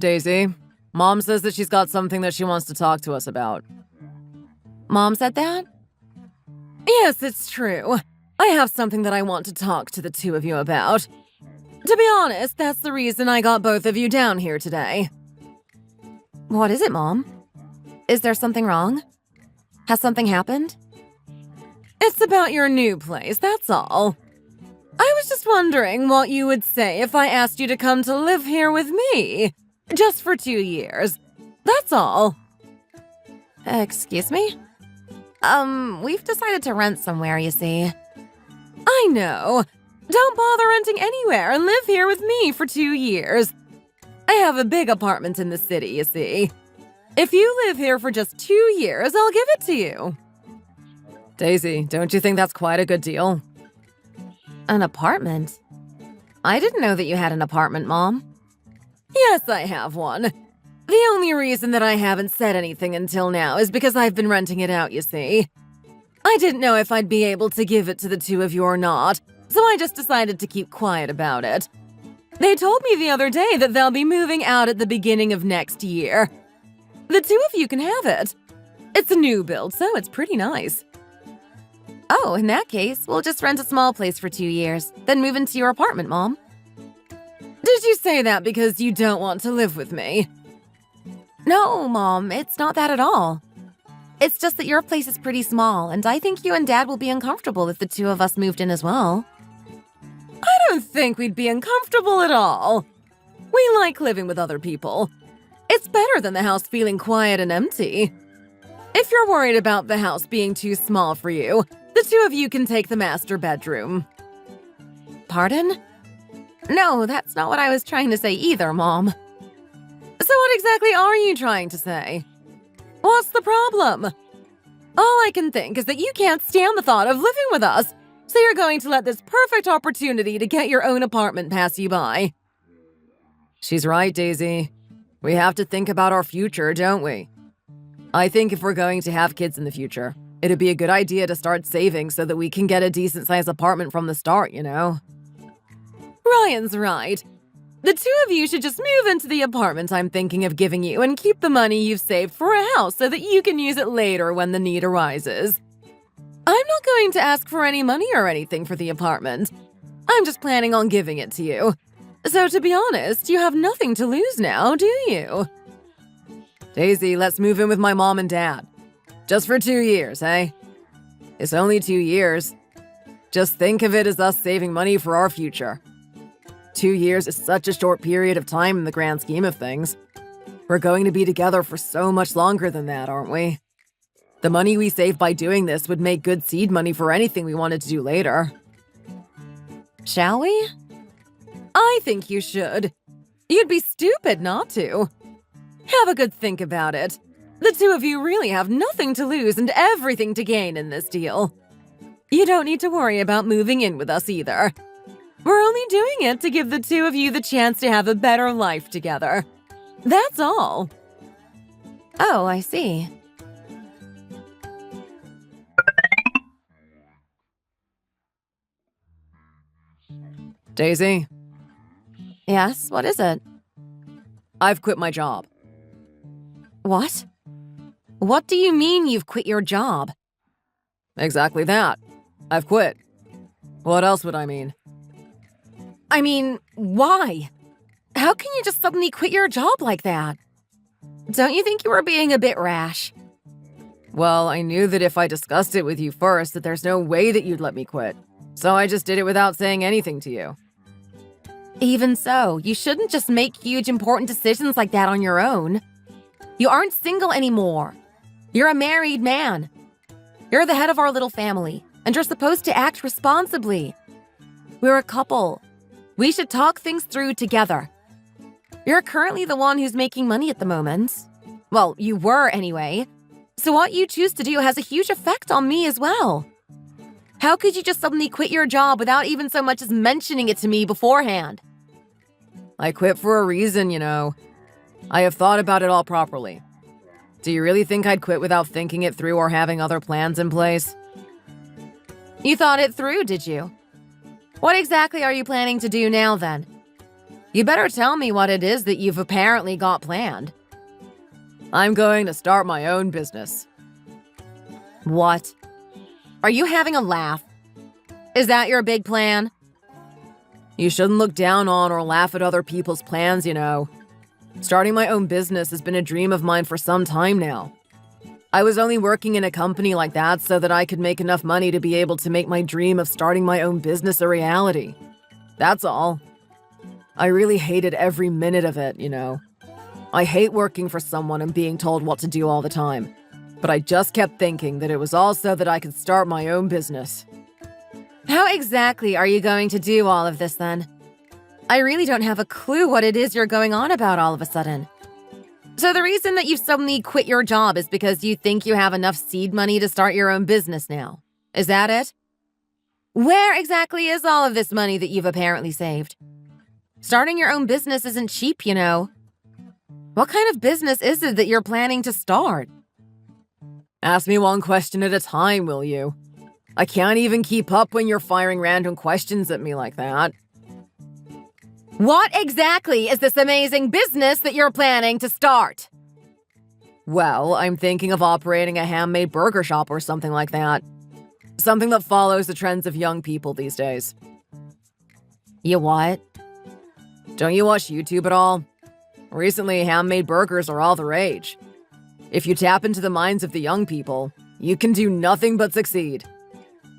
Daisy, Mom says that she's got something that she wants to talk to us about. Mom said that? Yes, it's true. I have something that I want to talk to the two of you about. To be honest, that's the reason I got both of you down here today. What is it, Mom? Is there something wrong? Has something happened? It's about your new place, that's all. I was just wondering what you would say if I asked you to come to live here with me. Just for 2 years. That's all. Excuse me? We've decided to rent somewhere, you see. I know. Don't bother renting anywhere and live here with me for 2 years. I have a big apartment in the city, you see. If you live here for just 2 years, I'll give it to you. Daisy, don't you think that's quite a good deal? An apartment? I didn't know that you had an apartment, Mom. Yes, I have one. The only reason that I haven't said anything until now is because I've been renting it out, you see. I didn't know if I'd be able to give it to the two of you or not, so I just decided to keep quiet about it. They told me the other day that they'll be moving out at the beginning of next year. The two of you can have it. It's a new build, so it's pretty nice. Oh, in that case, we'll just rent a small place for 2 years, then move into your apartment, Mom. Did you say that because you don't want to live with me? No, Mom, it's not that at all. It's just that your place is pretty small, and I think you and Dad will be uncomfortable if the two of us moved in as well. I don't think we'd be uncomfortable at all. We like living with other people. It's better than the house feeling quiet and empty. If you're worried about the house being too small for you, the two of you can take the master bedroom. Pardon? No, that's not what I was trying to say either, Mom. So what exactly are you trying to say? What's the problem? All I can think is that you can't stand the thought of living with us, so you're going to let this perfect opportunity to get your own apartment pass you by. She's right, Daisy. We have to think about our future, don't we? I think if we're going to have kids in the future, it'd be a good idea to start saving so that we can get a decent-sized apartment from the start, you know? Ryan's right. The two of you should just move into the apartment I'm thinking of giving you and keep the money you've saved for a house so that you can use it later when the need arises. I'm not going to ask for any money or anything for the apartment. I'm just planning on giving it to you. So to be honest, you have nothing to lose now, do you? Daisy, let's move in with my mom and dad. Just for 2 years, eh? It's only 2 years. Just think of it as us saving money for our future. 2 years is such a short period of time in the grand scheme of things. We're going to be together for so much longer than that, aren't we? The money we save by doing this would make good seed money for anything we wanted to do later. Shall we? I think you should. You'd be stupid not to. Have a good think about it. The two of you really have nothing to lose and everything to gain in this deal. You don't need to worry about moving in with us either. We're only doing it to give the two of you the chance to have a better life together. That's all. Oh, I see. Daisy? Yes, what is it? I've quit my job. What? What do you mean you've quit your job? Exactly that. I've quit. What else would I mean? I mean, why? How can you just suddenly quit your job like that? Don't you think you were being a bit rash? Well, I knew that if I discussed it with you first, that there's no way that you'd let me quit. So I just did it without saying anything to you. Even so, you shouldn't just make huge, important decisions like that on your own. You aren't single anymore. You're a married man. You're the head of our little family, and you're supposed to act responsibly. We're a couple. We should talk things through together. You're currently the one who's making money at the moment. Well, you were anyway. So what you choose to do has a huge effect on me as well. How could you just suddenly quit your job without even so much as mentioning it to me beforehand? I quit for a reason, you know. I have thought about it all properly. Do you really think I'd quit without thinking it through or having other plans in place? You thought it through, did you? What exactly are you planning to do now, then? You better tell me what it is that you've apparently got planned. I'm going to start my own business. What? Are you having a laugh? Is that your big plan? You shouldn't look down on or laugh at other people's plans, you know. Starting my own business has been a dream of mine for some time now. I was only working in a company like that so that I could make enough money to be able to make my dream of starting my own business a reality. That's all. I really hated every minute of it, you know. I hate working for someone and being told what to do all the time. But I just kept thinking that it was all so that I could start my own business. How exactly are you going to do all of this then? I really don't have a clue what it is you're going on about all of a sudden. So the reason that you've suddenly quit your job is because you think you have enough seed money to start your own business now. Is that it? Where exactly is all of this money that you've apparently saved? Starting your own business isn't cheap, you know. What kind of business is it that you're planning to start? Ask me one question at a time, will you? I can't even keep up when you're firing random questions at me like that. What exactly is this amazing business that you're planning to start? Well, I'm thinking of operating a handmade burger shop or something like that. Something that follows the trends of young people these days. You what? Don't you watch YouTube at all? Recently, handmade burgers are all the rage. If you tap into the minds of the young people, you can do nothing but succeed.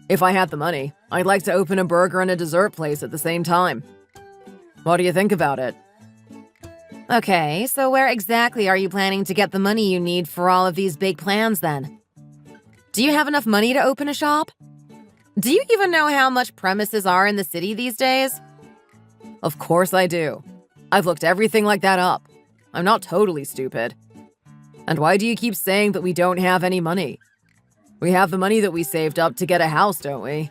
If I had the money, I'd like to open a burger and a dessert place at the same time. What do you think about it? Okay, so where exactly are you planning to get the money you need for all of these big plans then? Do you have enough money to open a shop? Do you even know how much premises are in the city these days? Of course I do. I've looked everything like that up. I'm not totally stupid. And why do you keep saying that we don't have any money? We have the money that we saved up to get a house, don't we?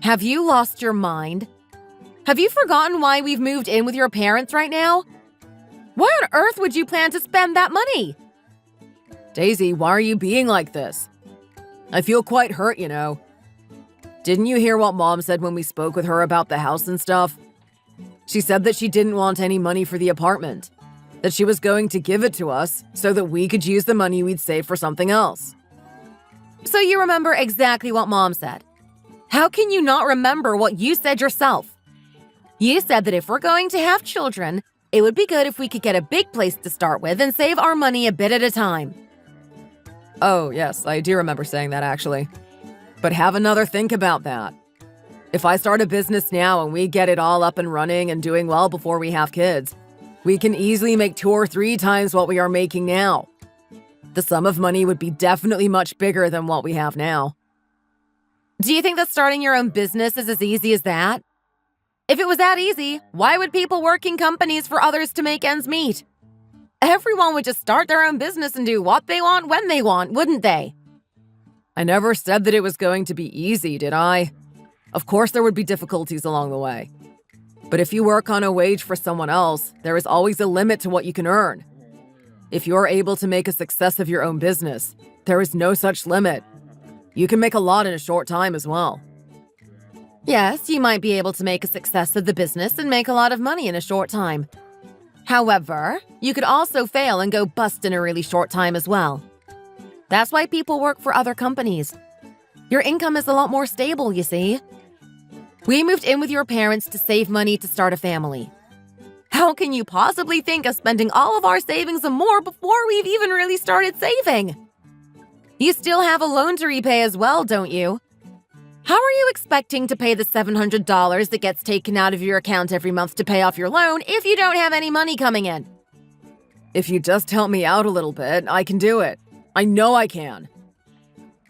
Have you lost your mind? Have you forgotten why we've moved in with your parents right now? Why on earth would you plan to spend that money? Daisy, why are you being like this? I feel quite hurt, you know. Didn't you hear what Mom said when we spoke with her about the house and stuff? She said that she didn't want any money for the apartment, that she was going to give it to us so that we could use the money we'd save for something else. So you remember exactly what Mom said. How can you not remember what you said yourself? You said that if we're going to have children, it would be good if we could get a big place to start with and save our money a bit at a time. Oh, yes, I do remember saying that actually. But have another think about that. If I start a business now and we get it all up and running and doing well before we have kids, we can easily make 2 or 3 times what we are making now. The sum of money would be definitely much bigger than what we have now. Do you think that starting your own business is as easy as that? If it was that easy, why would people work in companies for others to make ends meet? Everyone would just start their own business and do what they want when they want, wouldn't they? I never said that it was going to be easy, did I? Of course there would be difficulties along the way. But if you work on a wage for someone else, there is always a limit to what you can earn. If you're able to make a success of your own business, there is no such limit. You can make a lot in a short time as well. Yes, you might be able to make a success of the business and make a lot of money in a short time. However, you could also fail and go bust in a really short time as well. That's why people work for other companies. Your income is a lot more stable, you see. We moved in with your parents to save money to start a family. How can you possibly think of spending all of our savings and more before we've even really started saving? You still have a loan to repay as well, don't you? How are you expecting to pay the $700 that gets taken out of your account every month to pay off your loan if you don't have any money coming in? If you just help me out a little bit, I can do it. I know I can.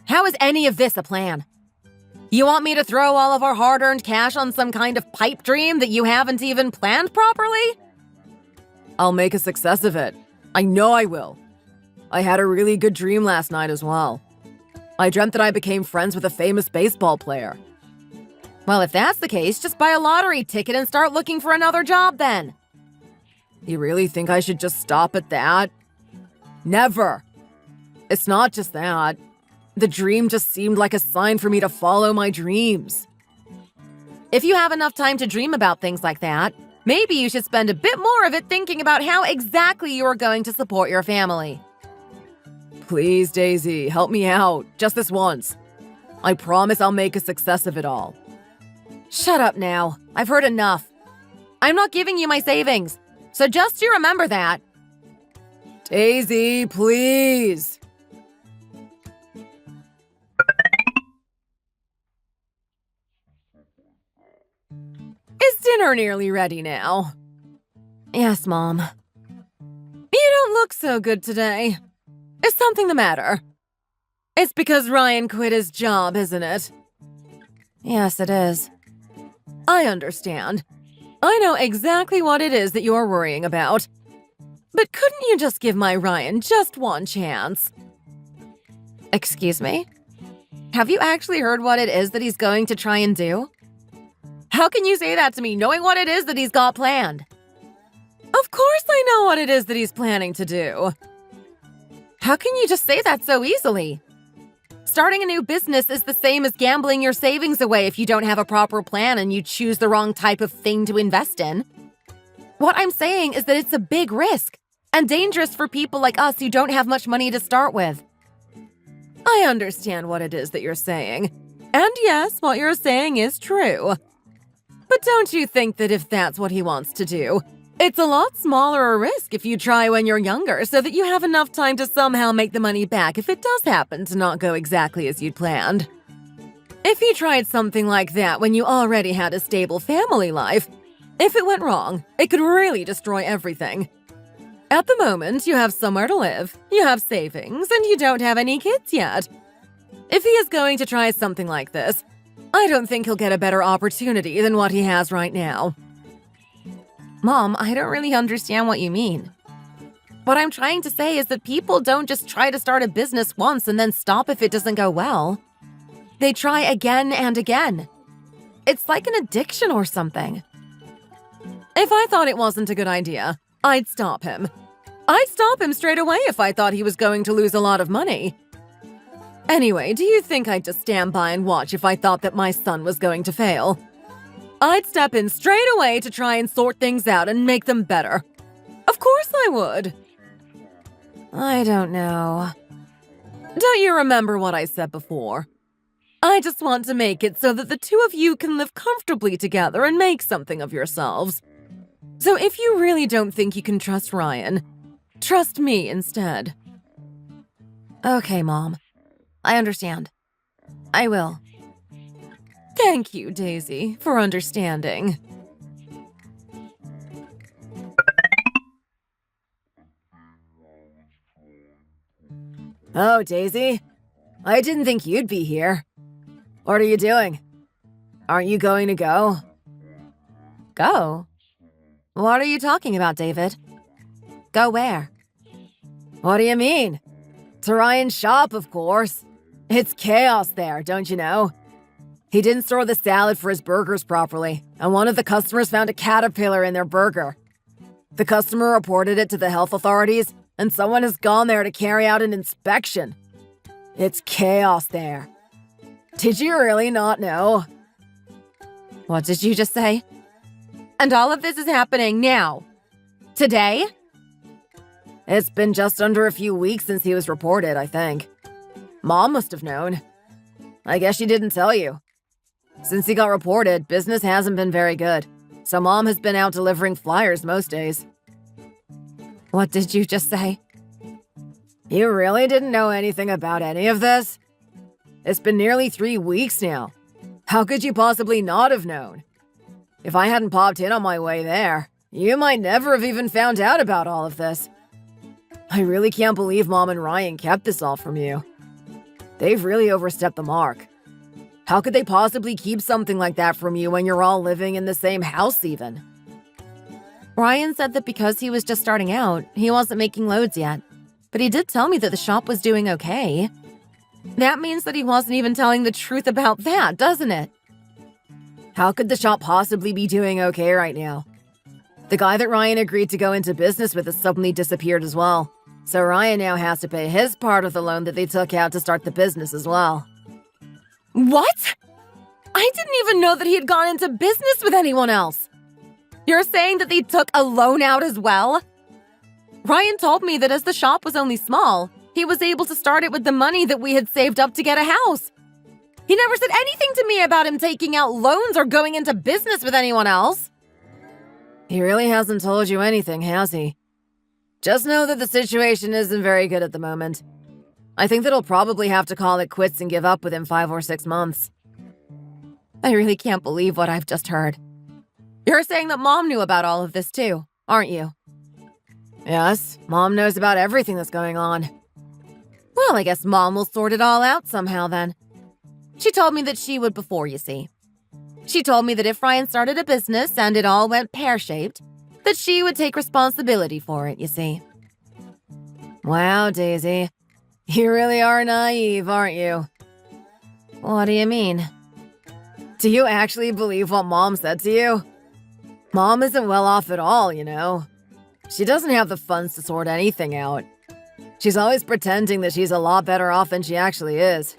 How is any of this a plan? You want me to throw all of our hard-earned cash on some kind of pipe dream that you haven't even planned properly? I'll make a success of it. I know I will. I had a really good dream last night as well. I dreamt that I became friends with a famous baseball player. Well, if that's the case, just buy a lottery ticket and start looking for another job then. You really think I should just stop at that? Never. It's not just that. The dream just seemed like a sign for me to follow my dreams. If you have enough time to dream about things like that, Maybe you should spend a bit more of it thinking about how exactly you are going to support your family. Please, Daisy, help me out. Just this once. I promise I'll make a success of it all. Shut up now. I've heard enough. I'm not giving you my savings, so just you remember that. Daisy, please. Is dinner nearly ready now? Yes, Mom. You don't look so good today. Is something the matter? It's because Ryan quit his job, isn't it? Yes, it is. I understand. I know exactly what it is that you're worrying about. But couldn't you just give my Ryan just one chance? Excuse me? Have you actually heard what it is that he's going to try and do? How can you say that to me, knowing what it is that he's got planned? Of course I know what it is that he's planning to do. How can you just say that so easily? Starting a new business is the same as gambling your savings away if you don't have a proper plan and you choose the wrong type of thing to invest in. What I'm saying is that it's a big risk and dangerous for people like us who don't have much money to start with. I understand what it is that you're saying. And yes, what you're saying is true. But don't you think that if that's what he wants to do, it's a lot smaller a risk if you try when you're younger so that you have enough time to somehow make the money back if it does happen to not go exactly as you'd planned? If you tried something like that when you already had a stable family life, if it went wrong, it could really destroy everything. At the moment, you have somewhere to live, you have savings, and you don't have any kids yet. If he is going to try something like this, I don't think he'll get a better opportunity than what he has right now. Mom, I don't really understand what you mean. What I'm trying to say is that people don't just try to start a business once and then stop if it doesn't go well. They try again and again. It's like an addiction or something. If I thought it wasn't a good idea, I'd stop him. I'd stop him straight away if I thought he was going to lose a lot of money. Anyway, do you think I'd just stand by and watch if I thought that my son was going to fail? I'd step in straight away to try and sort things out and make them better. Of course I would. I don't know. Don't you remember what I said before? I just want to make it so that the two of you can live comfortably together and make something of yourselves. So if you really don't think you can trust Ryan, trust me instead. Okay, Mom. I understand. I will. Thank you, Daisy, for understanding. Oh, Daisy. I didn't think you'd be here. What are you doing? Aren't you going to go? Go? What are you talking about, David? Go where? What do you mean? To Ryan's shop, of course. It's chaos there, don't you know? He didn't store the salad for his burgers properly, and one of the customers found a caterpillar in their burger. The customer reported it to the health authorities, and someone has gone there to carry out an inspection. It's chaos there. Did you really not know? What did you just say? And all of this is happening now? Today? It's been just under a few weeks since he was reported, I think. Mom must have known. I guess she didn't tell you. Since he got reported, business hasn't been very good, so Mom has been out delivering flyers most days. What did you just say? You really didn't know anything about any of this? It's been nearly 3 weeks now. How could you possibly not have known? If I hadn't popped in on my way there, you might never have even found out about all of this. I really can't believe Mom and Ryan kept this all from you. They've really overstepped the mark. How could they possibly keep something like that from you when you're all living in the same house even? Ryan said that because he was just starting out, he wasn't making loads yet. But he did tell me that the shop was doing okay. That means that he wasn't even telling the truth about that, doesn't it? How could the shop possibly be doing okay right now? The guy that Ryan agreed to go into business with has suddenly disappeared as well. So Ryan now has to pay his part of the loan that they took out to start the business as well. What? I didn't even know that he had gone into business with anyone else. You're saying that they took a loan out as well? Ryan told me that as the shop was only small, he was able to start it with the money that we had saved up to get a house. He never said anything to me about him taking out loans or going into business with anyone else. He really hasn't told you anything, has he? Just know that the situation isn't very good at the moment. I think that he'll probably have to call it quits and give up within 5 or 6 months. I really can't believe what I've just heard. You're saying that Mom knew about all of this too, aren't you? Yes, Mom knows about everything that's going on. Well, I guess Mom will sort it all out somehow then. She told me that she would before, you see. She told me that if Ryan started a business and it all went pear-shaped, that she would take responsibility for it, you see. Wow, Daisy. You really are naive, aren't you? What do you mean? Do you actually believe what Mom said to you? Mom isn't well off at all, you know. She doesn't have the funds to sort anything out. She's always pretending that she's a lot better off than she actually is.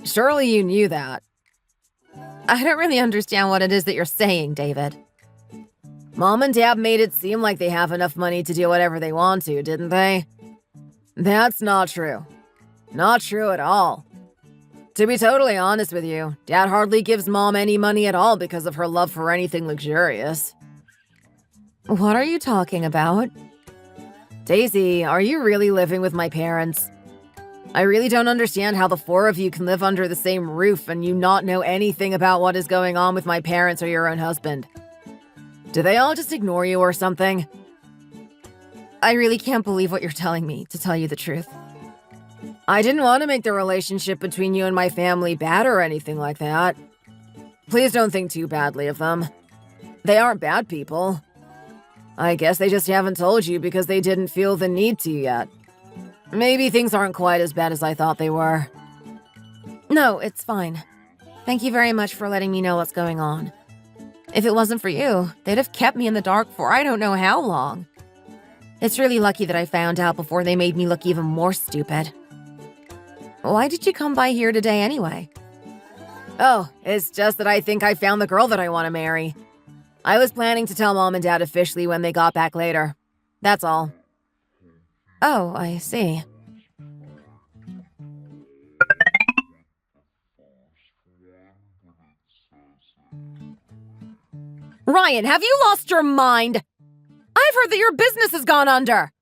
Surely you knew that. I don't really understand what it is that you're saying, David. Mom and Dad made it seem like they have enough money to do whatever they want to, didn't they? That's not true. Not true at all. To be totally honest with you, Dad hardly gives Mom any money at all because of her love for anything luxurious. What are you talking about? Daisy, are you really living with my parents? I really don't understand how the 4 of you can live under the same roof and you not know anything about what is going on with my parents or your own husband. Do they all just ignore you or something? I really can't believe what you're telling me, to tell you the truth. I didn't want to make the relationship between you and my family bad or anything like that. Please don't think too badly of them. They aren't bad people. I guess they just haven't told you because they didn't feel the need to yet. Maybe things aren't quite as bad as I thought they were. No, it's fine. Thank you very much for letting me know what's going on. If it wasn't for you, they'd have kept me in the dark for I don't know how long. It's really lucky that I found out before they made me look even more stupid. Why did you come by here today anyway? Oh, it's just that I think I found the girl that I want to marry. I was planning to tell Mom and Dad officially when they got back later. That's all. Oh, I see. Ryan, have you lost your mind? I've heard that your business has gone under.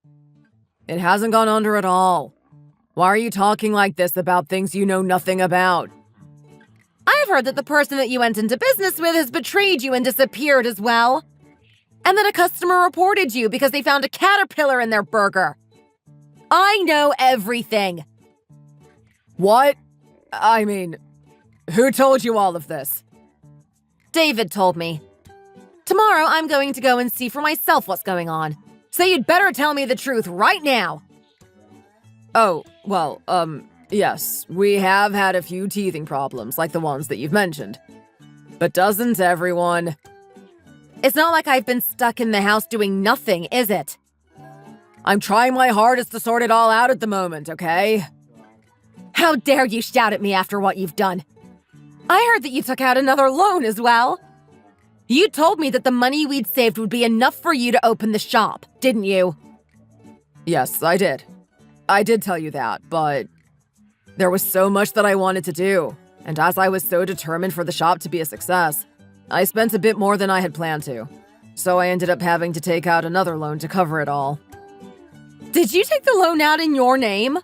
It hasn't gone under at all. Why are you talking like this about things you know nothing about? I've heard that the person that you went into business with has betrayed you and disappeared as well. And that a customer reported you because they found a caterpillar in their burger. I know everything. What? I mean, who told you all of this? David told me. Tomorrow, I'm going to go and see for myself what's going on. So you'd better tell me the truth right now. Oh, well, yes, we have had a few teething problems like the ones that you've mentioned. But doesn't everyone? It's not like I've been stuck in the house doing nothing, is it? I'm trying my hardest to sort it all out at the moment, okay? How dare you shout at me after what you've done? I heard that you took out another loan as well. You told me that the money we'd saved would be enough for you to open the shop, didn't you? Yes, I did. I did tell you that, but there was so much that I wanted to do, and as I was so determined for the shop to be a success, I spent a bit more than I had planned to. So I ended up having to take out another loan to cover it all. Did you take the loan out in your name?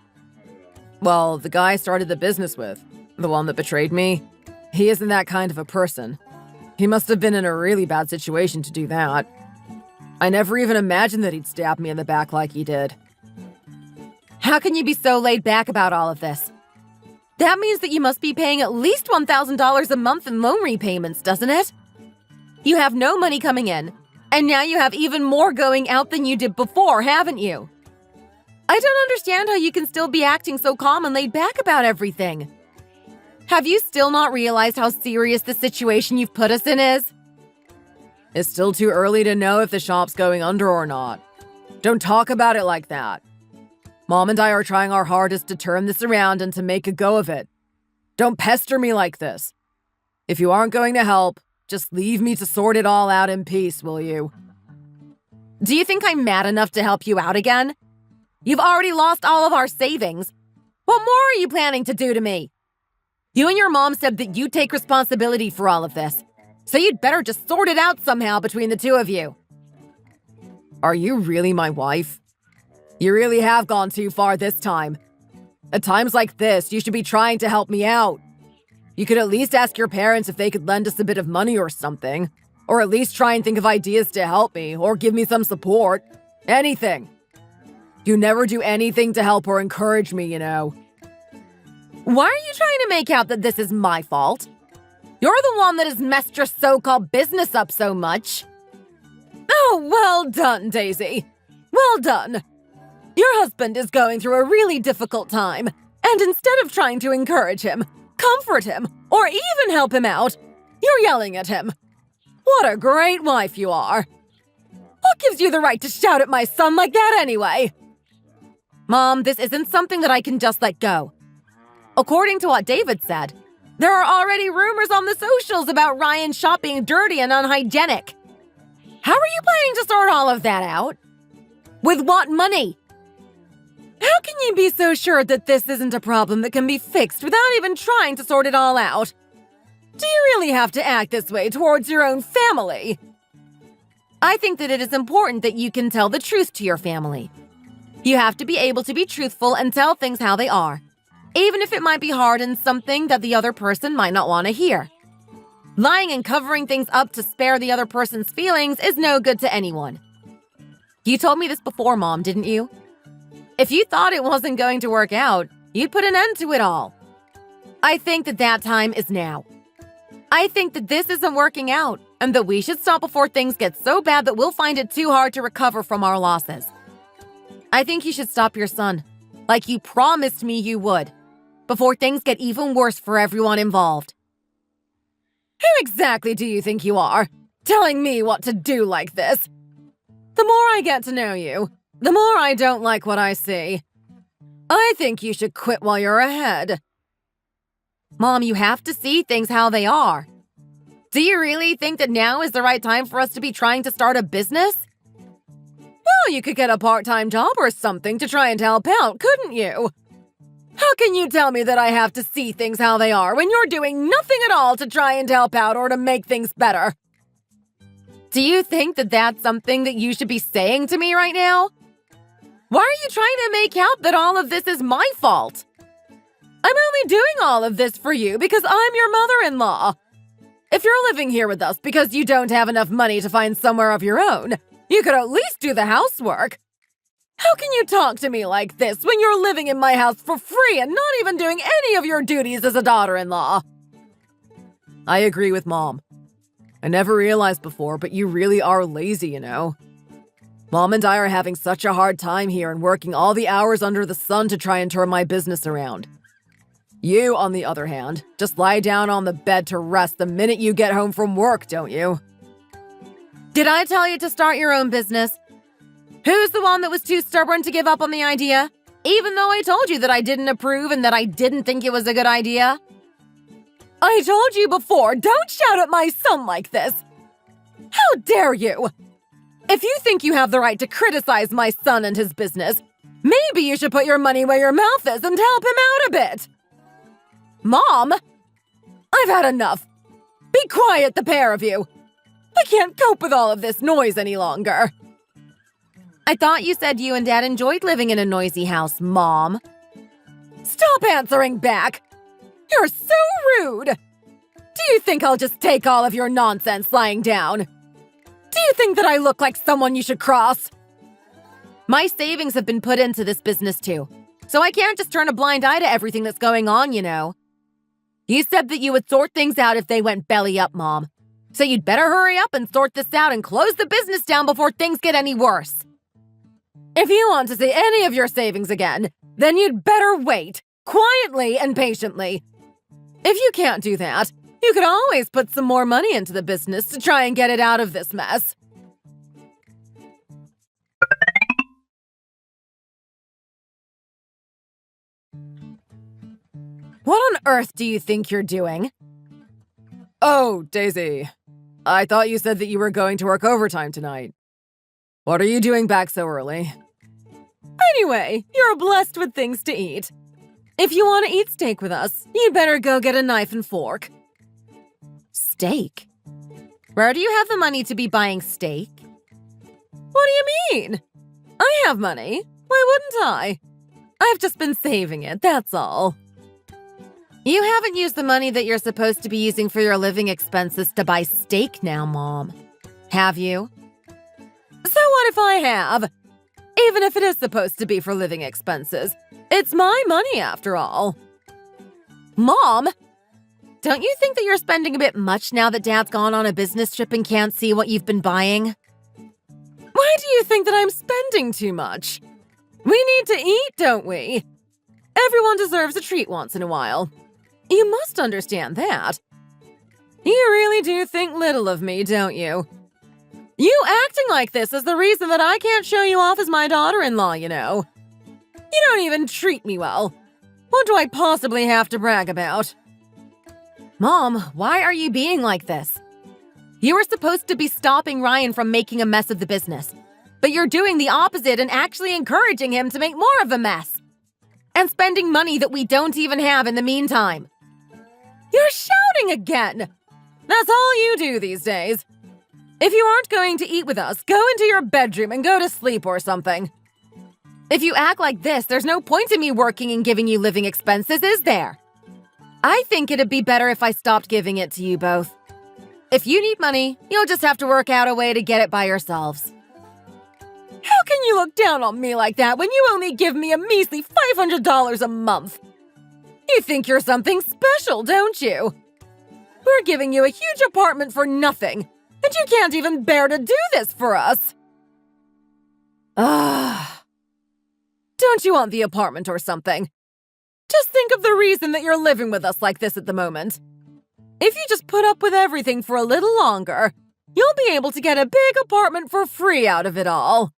Well, the guy I started the business with, the one that betrayed me, he isn't that kind of a person. He must have been in a really bad situation to do that. I never even imagined that he'd stab me in the back like he did. How can you be so laid back about all of this? That means that you must be paying at least $1,000 a month in loan repayments, doesn't it? You have no money coming in, and now you have even more going out than you did before, haven't you? I don't understand how you can still be acting so calm and laid back about everything. Have you still not realized how serious the situation you've put us in is? It's still too early to know if the shop's going under or not. Don't talk about it like that. Mom and I are trying our hardest to turn this around and to make a go of it. Don't pester me like this. If you aren't going to help, Just leave me to sort it all out in peace, will you? Do you think I'm mad enough to help you out again? You've already lost all of our savings. What more are you planning to do to me? You and your mom said that you'd take responsibility for all of this, so you'd better just sort it out somehow between the two of you. Are you really my wife? You really have gone too far this time. At times like this, you should be trying to help me out. You could at least ask your parents if they could lend us a bit of money or something. Or at least try and think of ideas to help me, or give me some support. Anything. You never do anything to help or encourage me, you know. Why are you trying to make out that this is my fault? You're the one that has messed your so-called business up so much. Oh, well done, Daisy. Well done. Your husband is going through a really difficult time, and instead of trying to encourage him, comfort him, or even help him out, you're yelling at him. What a great wife you are. What gives you the right to shout at my son like that anyway? Mom, this isn't something that I can just let go. According to what David said, there are already rumors on the socials about Ryan's shop being dirty and unhygienic. How are you planning to sort all of that out? With what money? How can you be so sure that this isn't a problem that can be fixed without even trying to sort it all out? Do you really have to act this way towards your own family? I think that it is important that you can tell the truth to your family. You have to be able to be truthful and tell things how they are, even if it might be hard and something that the other person might not want to hear. Lying and covering things up to spare the other person's feelings is no good to anyone. You told me this before, Mom, didn't you? If you thought it wasn't going to work out, you'd put an end to it all. I think that that time is now. I think that this isn't working out, and that we should stop before things get so bad that we'll find it too hard to recover from our losses. I think you should stop your son, like you promised me you would, before things get even worse for everyone involved. Who exactly do you think you are, telling me what to do like this? The more I get to know you, the more I don't like what I see. I think you should quit while you're ahead. Mom, you have to see things how they are. Do you really think that now is the right time for us to be trying to start a business? Well, you could get a part-time job or something to try and help out, couldn't you? How can you tell me that I have to see things how they are when you're doing nothing at all to try and help out or to make things better? Do you think that that's something that you should be saying to me right now? Why are you trying to make out that all of this is my fault? I'm only doing all of this for you because I'm your mother-in-law. If you're living here with us because you don't have enough money to find somewhere of your own, you could at least do the housework. How can you talk to me like this when you're living in my house for free and not even doing any of your duties as a daughter-in-law? I agree with Mom. I never realized before, but you really are lazy, you know. Mom and I are having such a hard time here and working all the hours under the sun to try and turn my business around. You, on the other hand, just lie down on the bed to rest the minute you get home from work, don't you? Did I tell you to start your own business? Who's the one that was too stubborn to give up on the idea, even though I told you that I didn't approve and that I didn't think it was a good idea? I told you before, don't shout at my son like this! How dare you! If you think you have the right to criticize my son and his business, maybe you should put your money where your mouth is and help him out a bit! Mom! I've had enough! Be quiet, the pair of you! I can't cope with all of this noise any longer! I thought you said you and Dad enjoyed living in a noisy house, Mom. Stop answering back! You're so rude! Do you think I'll just take all of your nonsense lying down? Do you think that I look like someone you should cross? My savings have been put into this business too, so I can't just turn a blind eye to everything that's going on, you know. You said that you would sort things out if they went belly up, Mom. So you'd better hurry up and sort this out and close the business down before things get any worse. If you want to see any of your savings again, then you'd better wait, quietly and patiently. If you can't do that, you could always put some more money into the business to try and get it out of this mess. What on earth do you think you're doing? Oh, Daisy, I thought you said that you were going to work overtime tonight. What are you doing back so early? Anyway, you're blessed with things to eat. If you want to eat steak with us, you'd better go get a knife and fork. Steak? Where do you have the money to be buying steak? What do you mean? I have money. Why wouldn't I? I've just been saving it, that's all. You haven't used the money that you're supposed to be using for your living expenses to buy steak now, Mom. Have you? So what if I have? Even if it is supposed to be for living expenses, it's my money after all. Mom! Don't you think that you're spending a bit much now that Dad's gone on a business trip and can't see what you've been buying? Why do you think that I'm spending too much? We need to eat, don't we? Everyone deserves a treat once in a while. You must understand that. You really do think little of me, don't you? You acting like this is the reason that I can't show you off as my daughter-in-law, you know. You don't even treat me well. What do I possibly have to brag about? Mom, why are you being like this? You were supposed to be stopping Ryan from making a mess of the business, but you're doing the opposite and actually encouraging him to make more of a mess. And spending money that we don't even have in the meantime. You're shouting again! That's all you do these days. If you aren't going to eat with us, go into your bedroom and go to sleep or something. If you act like this, there's no point in me working and giving you living expenses, is there? I think it'd be better if I stopped giving it to you both. If you need money, you'll just have to work out a way to get it by yourselves. How can you look down on me like that when you only give me a measly $500 a month? You think you're something special, don't you? We're giving you a huge apartment for nothing, and you can't even bear to do this for us. Don't you want the apartment or something? Just think of the reason that you're living with us like this at the moment. If you just put up with everything for a little longer, you'll be able to get a big apartment for free out of it all.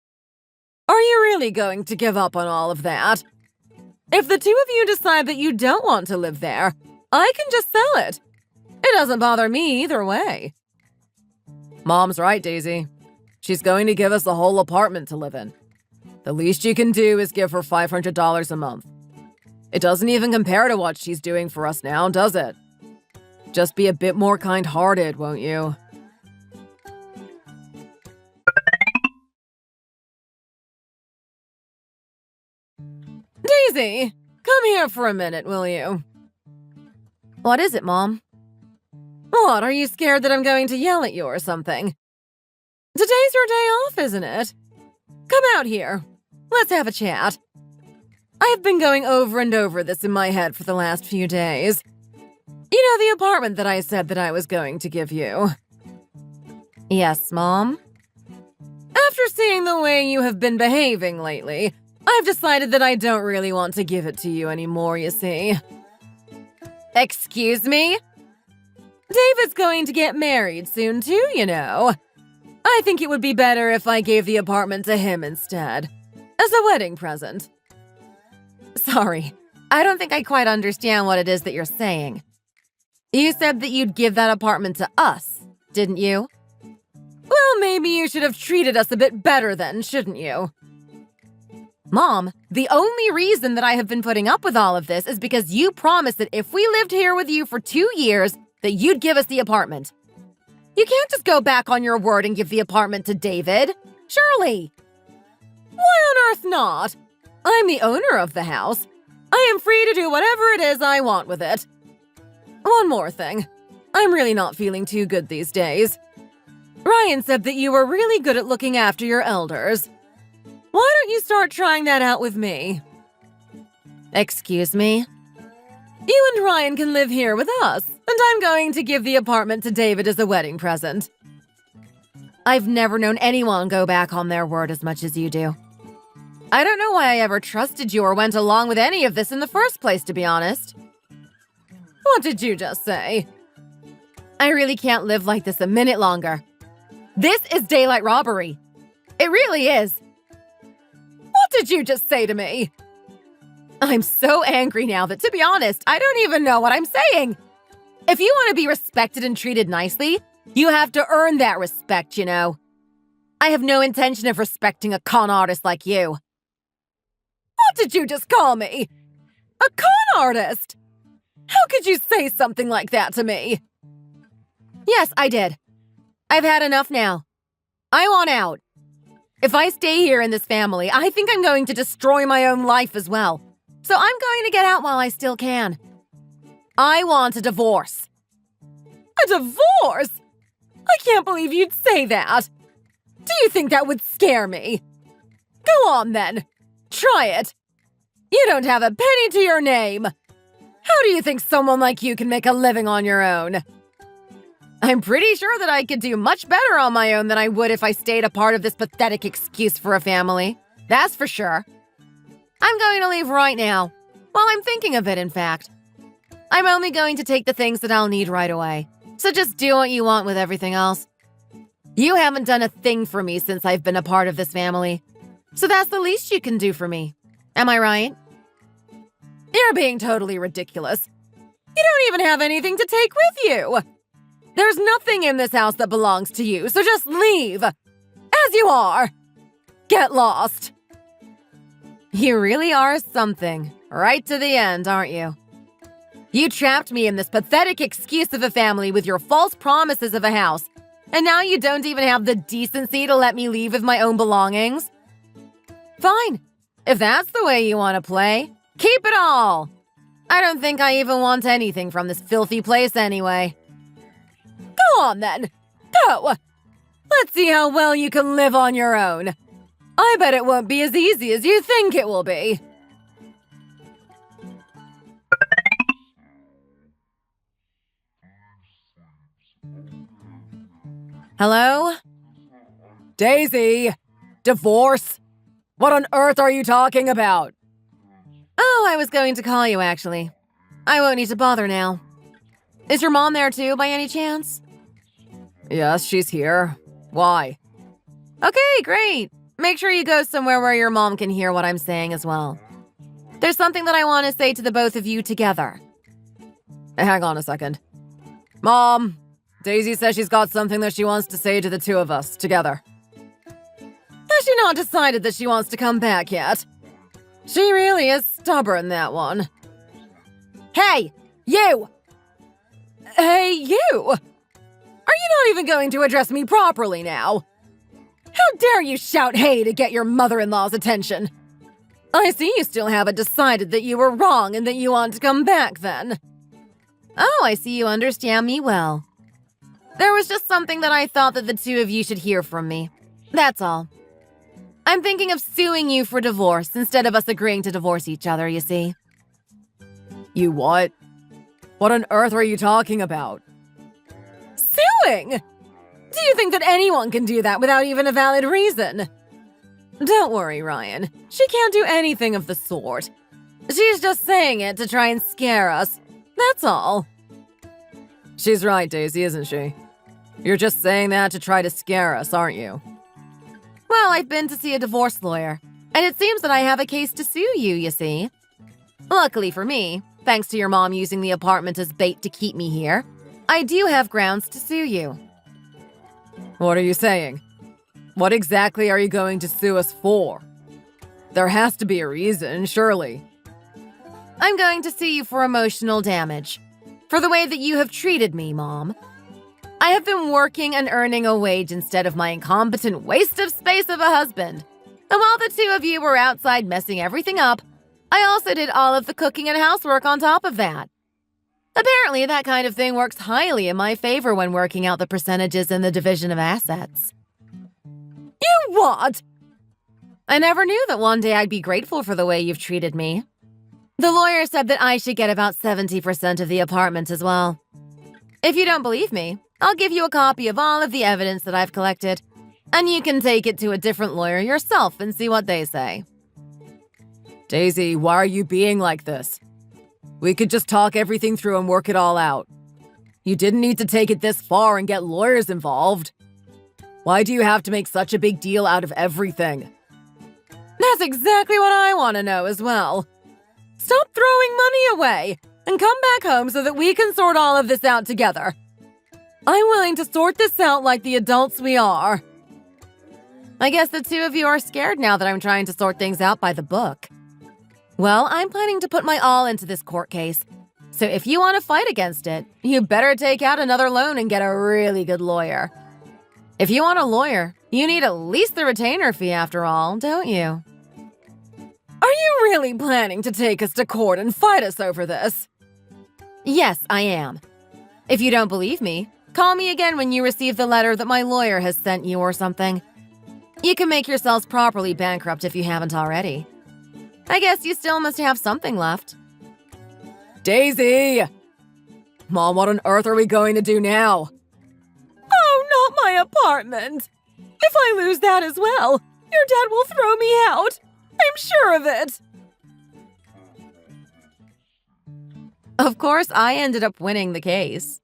Are you really going to give up on all of that? If the two of you decide that you don't want to live there, I can just sell it. It doesn't bother me either way. Mom's right, Daisy. She's going to give us the whole apartment to live in. The least you can do is give her $500 a month. It doesn't even compare to what she's doing for us now, does it? Just be a bit more kind-hearted, won't you? Daisy, come here for a minute, will you? What is it, Mom? What, are you scared that I'm going to yell at you or something? Today's your day off, isn't it? Come out here. Let's have a chat. I've been going over and over this in my head for the last few days. You know the apartment that I said that I was going to give you? Yes, Mom? After seeing the way you have been behaving lately, I've decided that I don't really want to give it to you anymore, you see. Excuse me? David's going to get married soon too, you know. I think it would be better if I gave the apartment to him instead, as a wedding present. Sorry, I don't think I quite understand what it is that you're saying. You said that you'd give that apartment to us, didn't you? Well, maybe you should have treated us a bit better then, shouldn't you? Mom, the only reason that I have been putting up with all of this is because you promised that if we lived here with you for 2 years, that you'd give us the apartment. You can't just go back on your word and give the apartment to David. Surely. Why on earth not? I'm the owner of the house. I am free to do whatever it is I want with it. One more thing. I'm really not feeling too good these days. Ryan said that you were really good at looking after your elders. Why don't you start trying that out with me? Excuse me? You and Ryan can live here with us, and I'm going to give the apartment to David as a wedding present. I've never known anyone go back on their word as much as you do. I don't know why I ever trusted you or went along with any of this in the first place, to be honest. What did you just say? I really can't live like this a minute longer. This is daylight robbery. It really is. What did you just say to me? I'm so angry now that, to be honest, I don't even know what I'm saying. If you want to be respected and treated nicely, You have to earn that respect, you know. I have no intention of respecting a con artist like you. What did you just call me? A con artist? How could you say something like that to me? Yes, I did. I've had enough now. I want out. If I stay here in this family, I think I'm going to destroy my own life as well. So I'm going to get out while I still can. I want a divorce. A divorce? I can't believe you'd say that. Do you think that would scare me? Go on then. Try it. You don't have a penny to your name. How do you think someone like you can make a living on your own? I'm pretty sure that I could do much better on my own than I would if I stayed a part of this pathetic excuse for a family. That's for sure. I'm going to leave right now. Well, I'm thinking of it, in fact. I'm only going to take the things that I'll need right away. So just do what you want with everything else. You haven't done a thing for me since I've been a part of this family. So that's the least you can do for me. Am I right? You're being totally ridiculous. You don't even have anything to take with you. There's nothing in this house that belongs to you, so just leave. As you are. Get lost. You really are something. Right to the end, aren't you? You trapped me in this pathetic excuse of a family with your false promises of a house. And now you don't even have the decency to let me leave with my own belongings? Fine. If that's the way you want to play, keep it all. I don't think I even want anything from this filthy place anyway. Go on then. Go. Let's see how well you can live on your own. I bet it won't be as easy as you think it will be. Hello? Daisy! Divorce? What on earth are you talking about? Oh, I was going to call you, actually. I won't need to bother now. Is your mom there too, by any chance? Yes, she's here. Why? Okay, great. Make sure you go somewhere where your mom can hear what I'm saying as well. There's something that I want to say to the both of you together. Hang on a second. Mom, Daisy says she's got something that she wants to say to the two of us together. Has she not decided that she wants to come back yet? She really is stubborn, that one. Hey, you! Hey, you! Are you not even going to address me properly now? How dare you shout hey to get your mother-in-law's attention? I see you still haven't decided that you were wrong and that you want to come back then. Oh, I see you understand me well. There was just something that I thought that the two of you should hear from me. That's all. I'm thinking of suing you for divorce instead of us agreeing to divorce each other, you see. You what? What on earth are you talking about? Suing? Do you think that anyone can do that without even a valid reason? Don't worry, Ryan. She can't do anything of the sort. She's just saying it to try and scare us. That's all. She's right, Daisy, isn't she? You're just saying that to try to scare us, aren't you? Well, I've been to see a divorce lawyer, and it seems that I have a case to sue you, you see. Luckily for me, thanks to your mom using the apartment as bait to keep me here, I do have grounds to sue you. What are you saying? What exactly are you going to sue us for? There has to be a reason, surely. I'm going to sue you for emotional damage. For the way that you have treated me, Mom. I have been working and earning a wage instead of my incompetent waste of space of a husband. And while the two of you were outside messing everything up, I also did all of the cooking and housework on top of that. Apparently, that kind of thing works highly in my favor when working out the percentages in the division of assets. You what? I never knew that one day I'd be grateful for the way you've treated me. The lawyer said that I should get about 70% of the apartment as well. If you don't believe me, I'll give you a copy of all of the evidence that I've collected, and you can take it to a different lawyer yourself and see what they say. Daisy, why are you being like this? We could just talk everything through and work it all out. You didn't need to take it this far and get lawyers involved. Why do you have to make such a big deal out of everything? That's exactly what I want to know as well. Stop throwing money away and come back home so that we can sort all of this out together. I'm willing to sort this out like the adults we are. I guess the two of you are scared now that I'm trying to sort things out by the book. Well, I'm planning to put my all into this court case. So if you want to fight against it, you better take out another loan and get a really good lawyer. If you want a lawyer, you need at least the retainer fee after all, don't you? Are you really planning to take us to court and fight us over this? Yes, I am. If you don't believe me, call me again when you receive the letter that my lawyer has sent you or something. You can make yourselves properly bankrupt if you haven't already. I guess you still must have something left. Daisy! Mom, what on earth are we going to do now? Oh, not my apartment! If I lose that as well, your dad will throw me out! I'm sure of it! Of course, I ended up winning the case.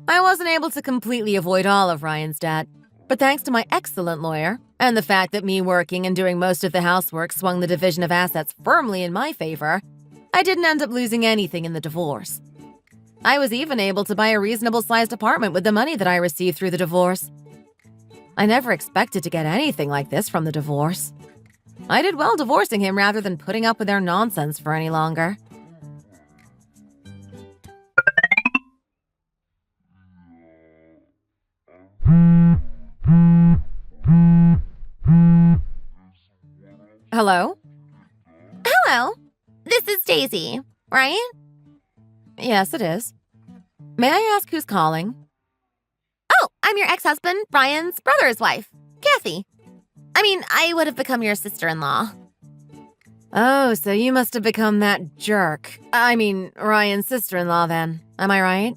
I wasn't able to completely avoid all of Ryan's debt, but thanks to my excellent lawyer, and the fact that me working and doing most of the housework swung the division of assets firmly in my favor, I didn't end up losing anything in the divorce. I was even able to buy a reasonable-sized apartment with the money that I received through the divorce. I never expected to get anything like this from the divorce. I did well divorcing him rather than putting up with their nonsense for any longer. Hello? Hello, this is Daisy, right? Yes, it is. May I ask who's calling? Oh, I'm your ex-husband, Brian's brother's wife, Kathy. I would have become your sister-in-law. Oh, so you must have become that jerk. Ryan's sister-in-law then. Am I right?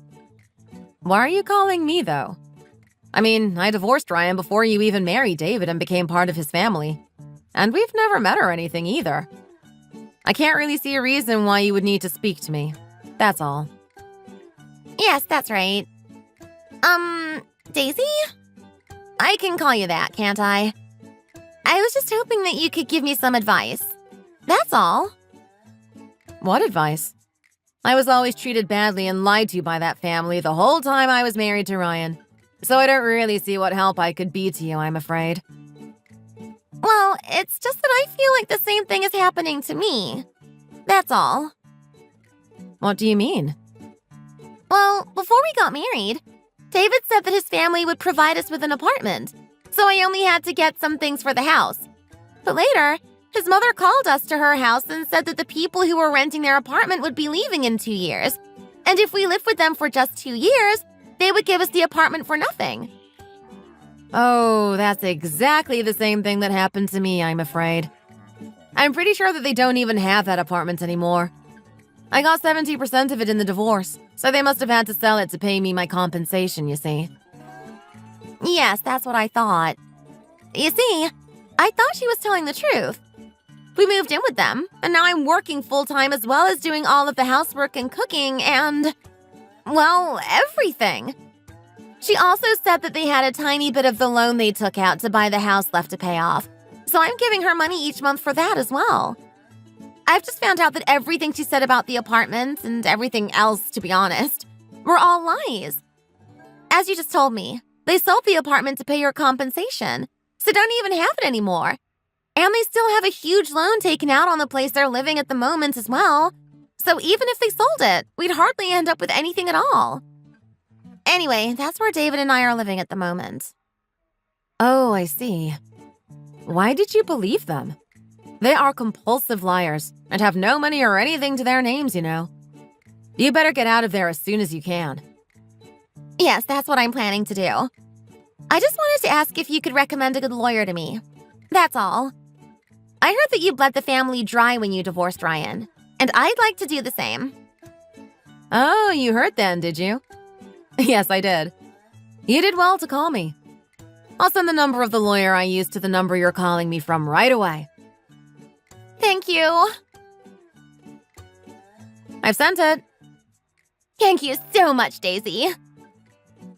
Why are you calling me, though? I divorced Ryan before you even married David and became part of his family. And we've never met or anything either. I can't really see a reason why you would need to speak to me. That's all. Yes, that's right. Daisy? I can call you that, can't I? I was just hoping that you could give me some advice. That's all. What advice? I was always treated badly and lied to by that family the whole time I was married to Ryan. So I don't really see what help I could be to you, I'm afraid. Well, it's just that I feel like the same thing is happening to me. That's all. What do you mean? Well, before we got married, David said that his family would provide us with an apartment, so I only had to get some things for the house. But later, his mother called us to her house and said that the people who were renting their apartment would be leaving in 2 years. And if we lived with them for just 2 years, they would give us the apartment for nothing. Oh, that's exactly the same thing that happened to me, I'm afraid. I'm pretty sure that they don't even have that apartment anymore. I got 70% of it in the divorce, so they must have had to sell it to pay me my compensation, you see. Yes, that's what I thought. You see, I thought she was telling the truth. We moved in with them, and now I'm working full-time as well as doing all of the housework and cooking and, well, everything. She also said that they had a tiny bit of the loan they took out to buy the house left to pay off, so I'm giving her money each month for that as well. I've just found out that everything she said about the apartment and everything else, to be honest, were all lies. As you just told me, they sold the apartment to pay your compensation, so don't even have it anymore. And they still have a huge loan taken out on the place they're living at the moment as well. So even if they sold it, we'd hardly end up with anything at all. Anyway, that's where David and I are living at the moment. Oh, I see. Why did you believe them? They are compulsive liars and have no money or anything to their names, you know. You better get out of there as soon as you can. Yes, that's what I'm planning to do. I just wanted to ask if you could recommend a good lawyer to me. That's all. I heard that you bled the family dry when you divorced Ryan, and I'd like to do the same. Oh, you heard then, did you? Yes, I did. You did well to call me. I'll send the number of the lawyer I used to the number you're calling me from right away. Thank you. I've sent it. Thank you so much, Daisy.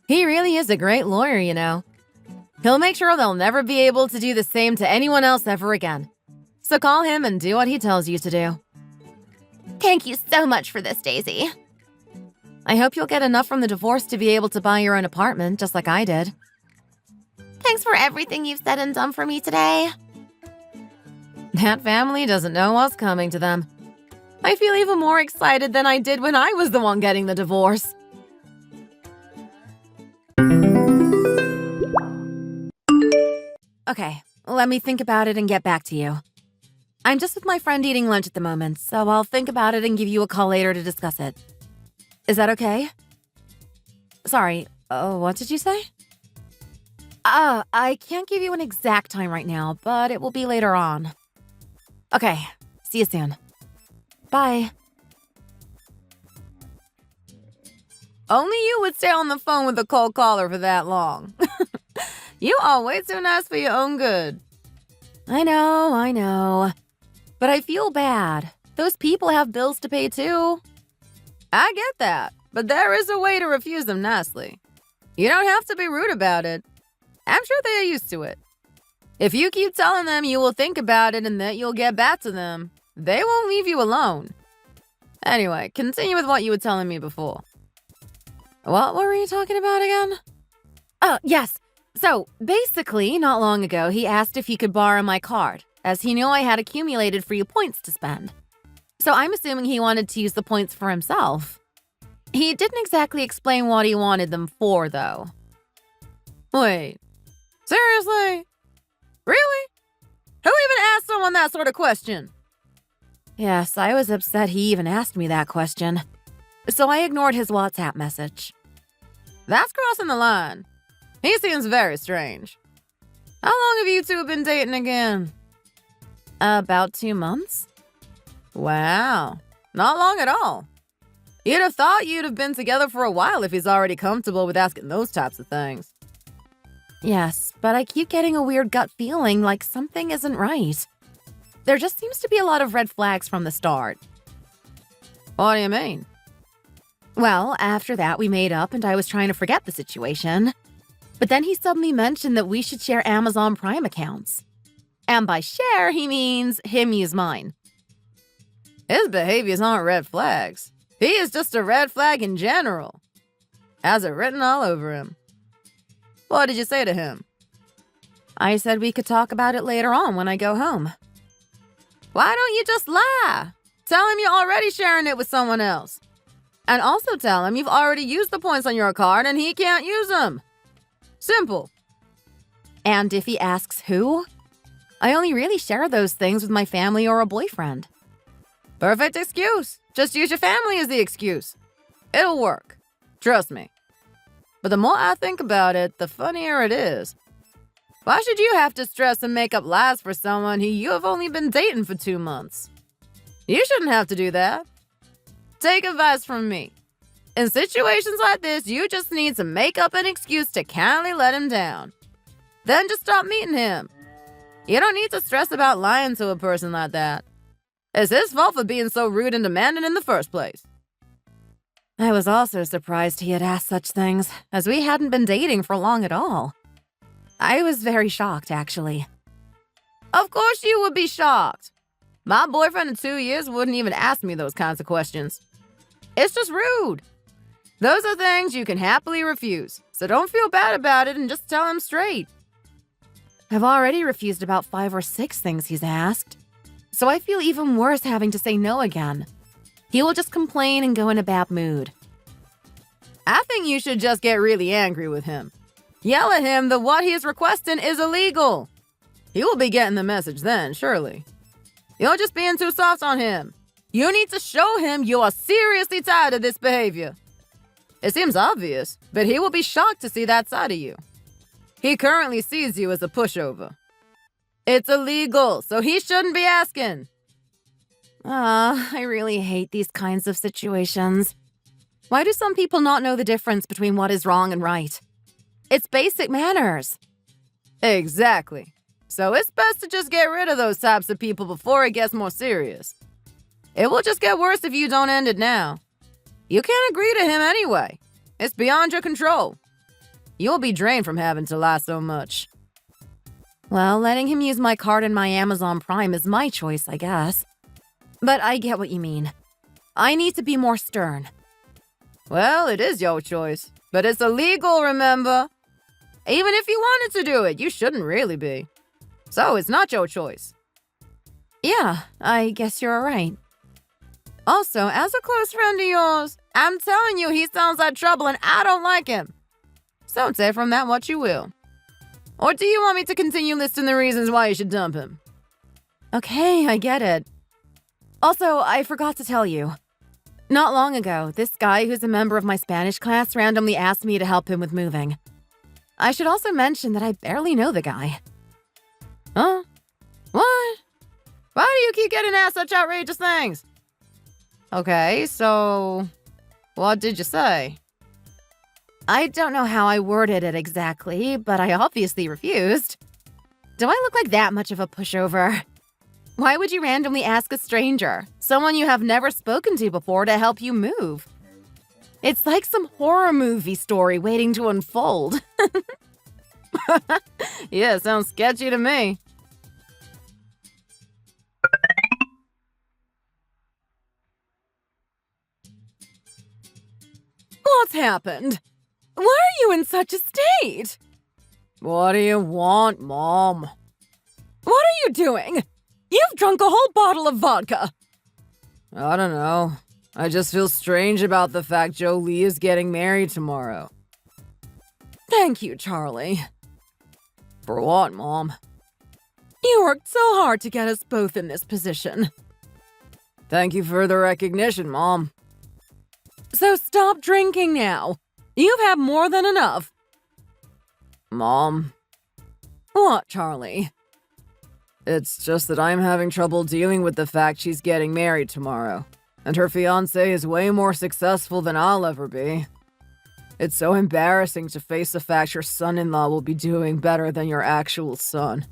He really is a great lawyer, you know. He'll make sure they'll never be able to do the same to anyone else ever again. So call him and do what he tells you to do. Thank you so much for this, Daisy. I hope you'll get enough from the divorce to be able to buy your own apartment, just like I did. Thanks for everything you've said and done for me today. That family doesn't know what's coming to them. I feel even more excited than I did when I was the one getting the divorce. Okay, let me think about it and get back to you. I'm just with my friend eating lunch at the moment, so I'll think about it and give you a call later to discuss it. Is that okay? Sorry, what did you say? I can't give you an exact time right now, but it will be later on. Okay, see you soon. Bye. Only you would stay on the phone with a cold caller for that long. You are way too nice for your own good. I know. But I feel bad. Those people have bills to pay too. I get that, but there is a way to refuse them nicely. You don't have to be rude about it. I'm sure they are used to it. If you keep telling them you will think about it and that you'll get back to them, they won't leave you alone. Anyway, continue with what you were telling me before. What were you talking about again? Oh, yes. So, basically, not long ago, he asked if he could borrow my card, as he knew I had accumulated free points to spend. So I'm assuming he wanted to use the points for himself. He didn't exactly explain what he wanted them for, though. Wait. Seriously? Really? Who even asked someone that sort of question? Yes, I was upset he even asked me that question. So I ignored his WhatsApp message. That's crossing the line. He seems very strange. How long have you two been dating again? About 2 months. Wow. Not long at all. You'd have thought you'd have been together for a while if he's already comfortable with asking those types of things. Yes, but I keep getting a weird gut feeling like something isn't right. There just seems to be a lot of red flags from the start. What do you mean? Well, after that, we made up and I was trying to forget the situation. But then he suddenly mentioned that we should share Amazon Prime accounts. And by share, he means him use mine. His behaviors aren't red flags. He is just a red flag in general. Has it written all over him. What did you say to him? I said we could talk about it later on when I go home. Why don't you just lie? Tell him you're already sharing it with someone else. And also tell him you've already used the points on your card and he can't use them. Simple. And if he asks who? I only really share those things with my family or a boyfriend. Perfect excuse. Just use your family as the excuse. It'll work. Trust me. But the more I think about it, the funnier it is. Why should you have to stress and make up lies for someone who you have only been dating for 2 months? You shouldn't have to do that. Take advice from me. In situations like this, you just need to make up an excuse to kindly let him down. Then just stop meeting him. You don't need to stress about lying to a person like that. It's his fault for being so rude and demanding in the first place. I was also surprised he had asked such things, as we hadn't been dating for long at all. I was very shocked, actually. Of course you would be shocked. My boyfriend in 2 years wouldn't even ask me those kinds of questions. It's just rude. Those are things you can happily refuse, so don't feel bad about it and just tell him straight. I've already refused about 5 or 6 things he's asked, so I feel even worse having to say no again. He will just complain and go in a bad mood. I think you should just get really angry with him. Yell at him that what he is requesting is illegal. He will be getting the message then, surely. You're just being too soft on him. You need to show him you are seriously tired of this behavior. It seems obvious, but he will be shocked to see that side of you. He currently sees you as a pushover. It's illegal, so he shouldn't be asking. I really hate these kinds of situations. Why do some people not know the difference between what is wrong and right? It's basic manners. Exactly. So it's best to just get rid of those types of people before it gets more serious. It will just get worse if you don't end it now. You can't agree to him anyway. It's beyond your control. You'll be drained from having to lie so much. Well, letting him use my card and my Amazon Prime is my choice, I guess. But I get what you mean. I need to be more stern. Well, it is your choice, but it's illegal, remember? Even if you wanted to do it, you shouldn't really be. So it's not your choice. Yeah, I guess you're right. Also, as a close friend of yours, I'm telling you he sounds like trouble and I don't like him. So take from that what you will. Or do you want me to continue listing the reasons why you should dump him? Okay, I get it. Also, I forgot to tell you. Not long ago, this guy who's a member of my Spanish class randomly asked me to help him with moving. I should also mention that I barely know the guy. Huh? What? Why do you keep getting asked such outrageous things? Okay, so what did you say? I don't know how I worded it exactly, but I obviously refused. Do I look like that much of a pushover? Why would you randomly ask a stranger, someone you have never spoken to before, to help you move? It's like some horror movie story waiting to unfold. Yeah, sounds sketchy to me. What's happened? Why are you in such a state? What do you want, Mom? What are you doing? You've drunk a whole bottle of vodka. I don't know. I just feel strange about the fact Jolie is getting married tomorrow. Thank you, Charlie. For what, Mom? You worked so hard to get us both in this position. Thank you for the recognition, Mom. So stop drinking now. You've had more than enough. Mom. What, Charlie? It's just that I'm having trouble dealing with the fact she's getting married tomorrow, and her fiancé is way more successful than I'll ever be. It's so embarrassing to face the fact your son-in-law will be doing better than your actual son.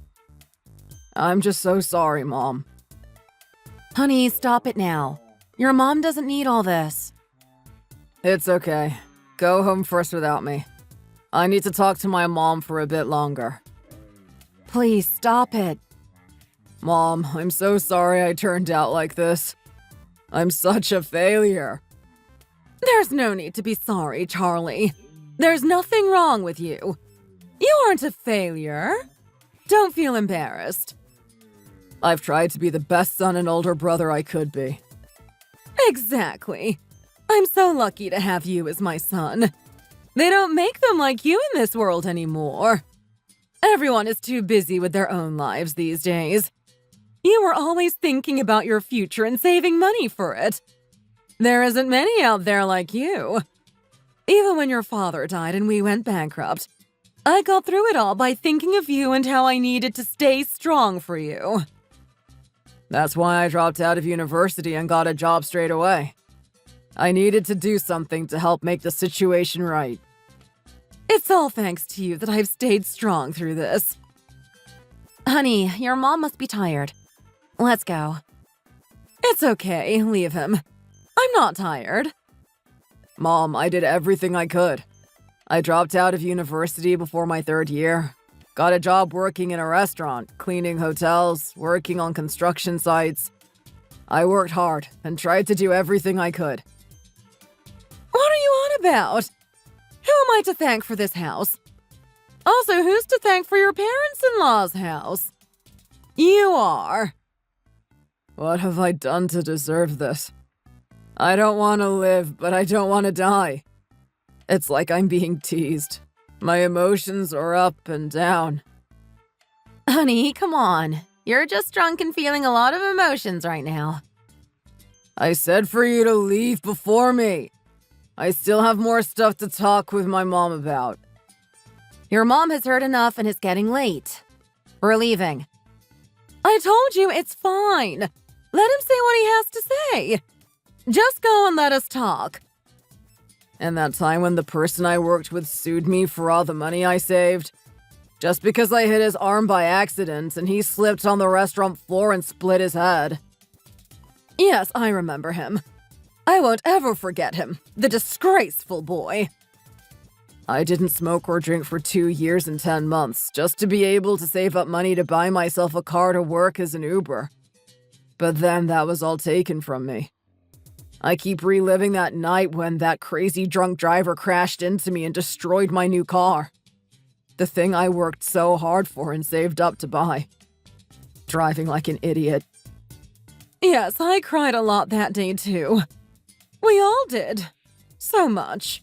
I'm just so sorry, Mom. Honey, stop it now. Your mom doesn't need all this. It's okay. Go home first without me. I need to talk to my mom for a bit longer. Please, stop it. Mom, I'm so sorry I turned out like this. I'm such a failure. There's no need to be sorry, Charlie. There's nothing wrong with you. You aren't a failure. Don't feel embarrassed. I've tried to be the best son and older brother I could be. Exactly. I'm so lucky to have you as my son. They don't make them like you in this world anymore. Everyone is too busy with their own lives these days. You were always thinking about your future and saving money for it. There isn't many out there like you. Even when your father died and we went bankrupt, I got through it all by thinking of you and how I needed to stay strong for you. That's why I dropped out of university and got a job straight away. I needed to do something to help make the situation right. It's all thanks to you that I've stayed strong through this. Honey, your mom must be tired. Let's go. It's okay, leave him. I'm not tired. Mom, I did everything I could. I dropped out of university before my 3rd year. Got a job working in a restaurant, cleaning hotels, working on construction sites. I worked hard and tried to do everything I could. What are you on about? Who am I to thank for this house? Also, who's to thank for your parents-in-law's house? You are. What have I done to deserve this? I don't want to live, but I don't want to die. It's like I'm being teased. My emotions are up and down. Honey, come on. You're just drunk and feeling a lot of emotions right now. I said for you to leave before me. I still have more stuff to talk with my mom about. Your mom has heard enough and it's getting late. We're leaving. I told you it's fine. Let him say what he has to say. Just go and let us talk. And that time when the person I worked with sued me for all the money I saved? Just because I hit his arm by accident and he slipped on the restaurant floor and split his head. Yes, I remember him. I won't ever forget him, the disgraceful boy. I didn't smoke or drink for 2 years and 10 months just to be able to save up money to buy myself a car to work as an Uber. But then that was all taken from me. I keep reliving that night when that crazy drunk driver crashed into me and destroyed my new car. The thing I worked so hard for and saved up to buy. Driving like an idiot. Yes, I cried a lot that day too. We all did. So much.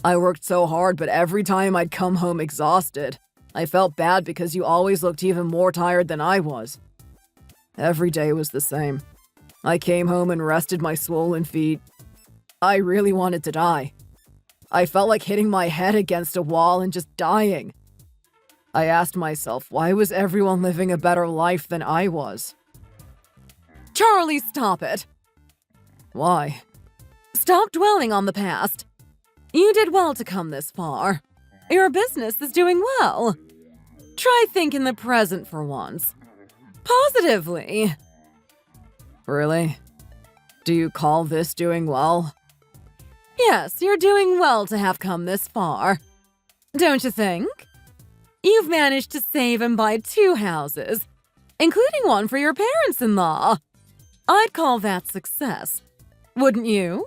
I worked so hard, but every time I'd come home exhausted, I felt bad because you always looked even more tired than I was. Every day was the same. I came home and rested my swollen feet. I really wanted to die. I felt like hitting my head against a wall and just dying. I asked myself, why was everyone living a better life than I was? Charlie, stop it. Why? Stop dwelling on the past. You did well to come this far. Your business is doing well. Try thinking the present for once. Positively. Really? Do you call this doing well? Yes, you're doing well to have come this far. Don't you think? You've managed to save and buy 2 houses, including one for your parents-in-law. I'd call that success. Wouldn't you?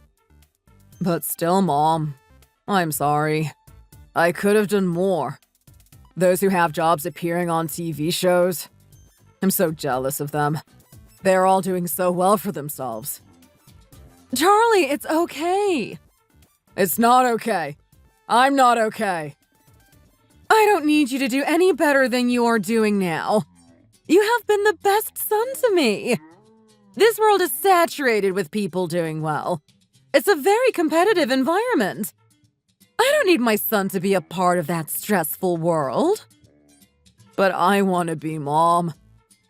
But still, Mom, I'm sorry. I could have done more. Those who have jobs appearing on TV shows, I'm so jealous of them. They're all doing so well for themselves. Charlie, it's okay. It's not okay. I'm not okay. I don't need you to do any better than you're doing now. You have been the best son to me. This world is saturated with people doing well. It's a very competitive environment. I don't need my son to be a part of that stressful world. But I want to be, Mom.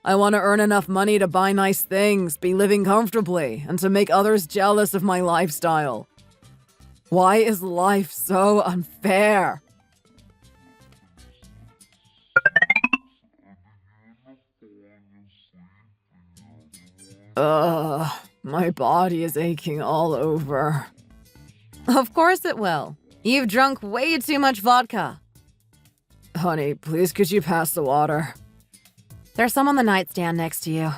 I want to earn enough money to buy nice things, be living comfortably, and to make others jealous of my lifestyle. Why is life so unfair? My body is aching all over. Of course it will. You've drunk way too much vodka. Honey, please could you pass the water? There's some on the nightstand next to you.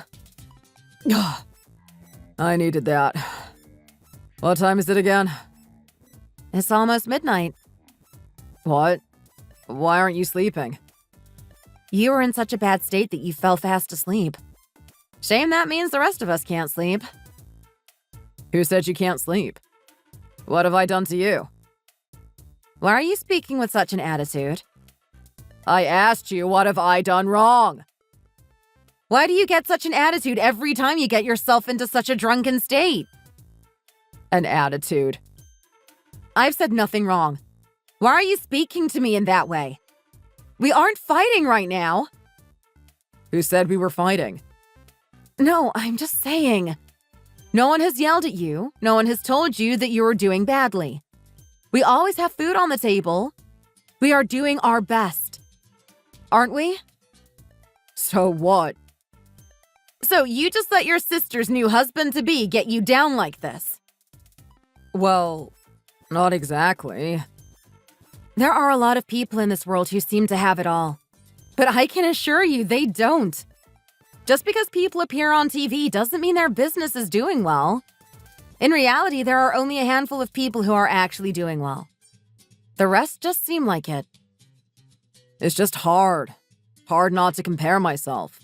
I needed that. What time is it again? It's almost midnight. What? Why aren't you sleeping? You were in such a bad state that you fell fast asleep. Shame that means the rest of us can't sleep. Who said you can't sleep? What have I done to you? Why are you speaking with such an attitude? I asked you, what have I done wrong? Why do you get such an attitude every time you get yourself into such a drunken state? An attitude. I've said nothing wrong. Why are you speaking to me in that way? We aren't fighting right now. Who said we were fighting? No, I'm just saying. No one has yelled at you. No one has told you that you are doing badly. We always have food on the table. We are doing our best. Aren't we? So what? So you just let your sister's new husband-to-be get you down like this? Well, not exactly. There are a lot of people in this world who seem to have it all. But I can assure you they don't. Just because people appear on TV doesn't mean their business is doing well. In reality, there are only a handful of people who are actually doing well. The rest just seem like it. It's just hard. Hard not to compare myself.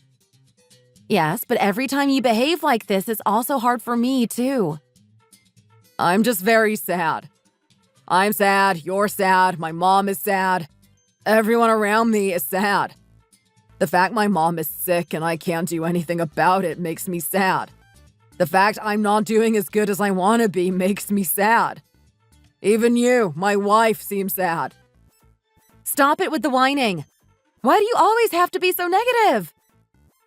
Yes, but every time you behave like this, it's also hard for me, too. I'm just very sad. I'm sad, you're sad, my mom is sad. Everyone around me is sad. The fact my mom is sick and I can't do anything about it makes me sad. The fact I'm not doing as good as I want to be makes me sad. Even you, my wife, seem sad. Stop it with the whining. Why do you always have to be so negative?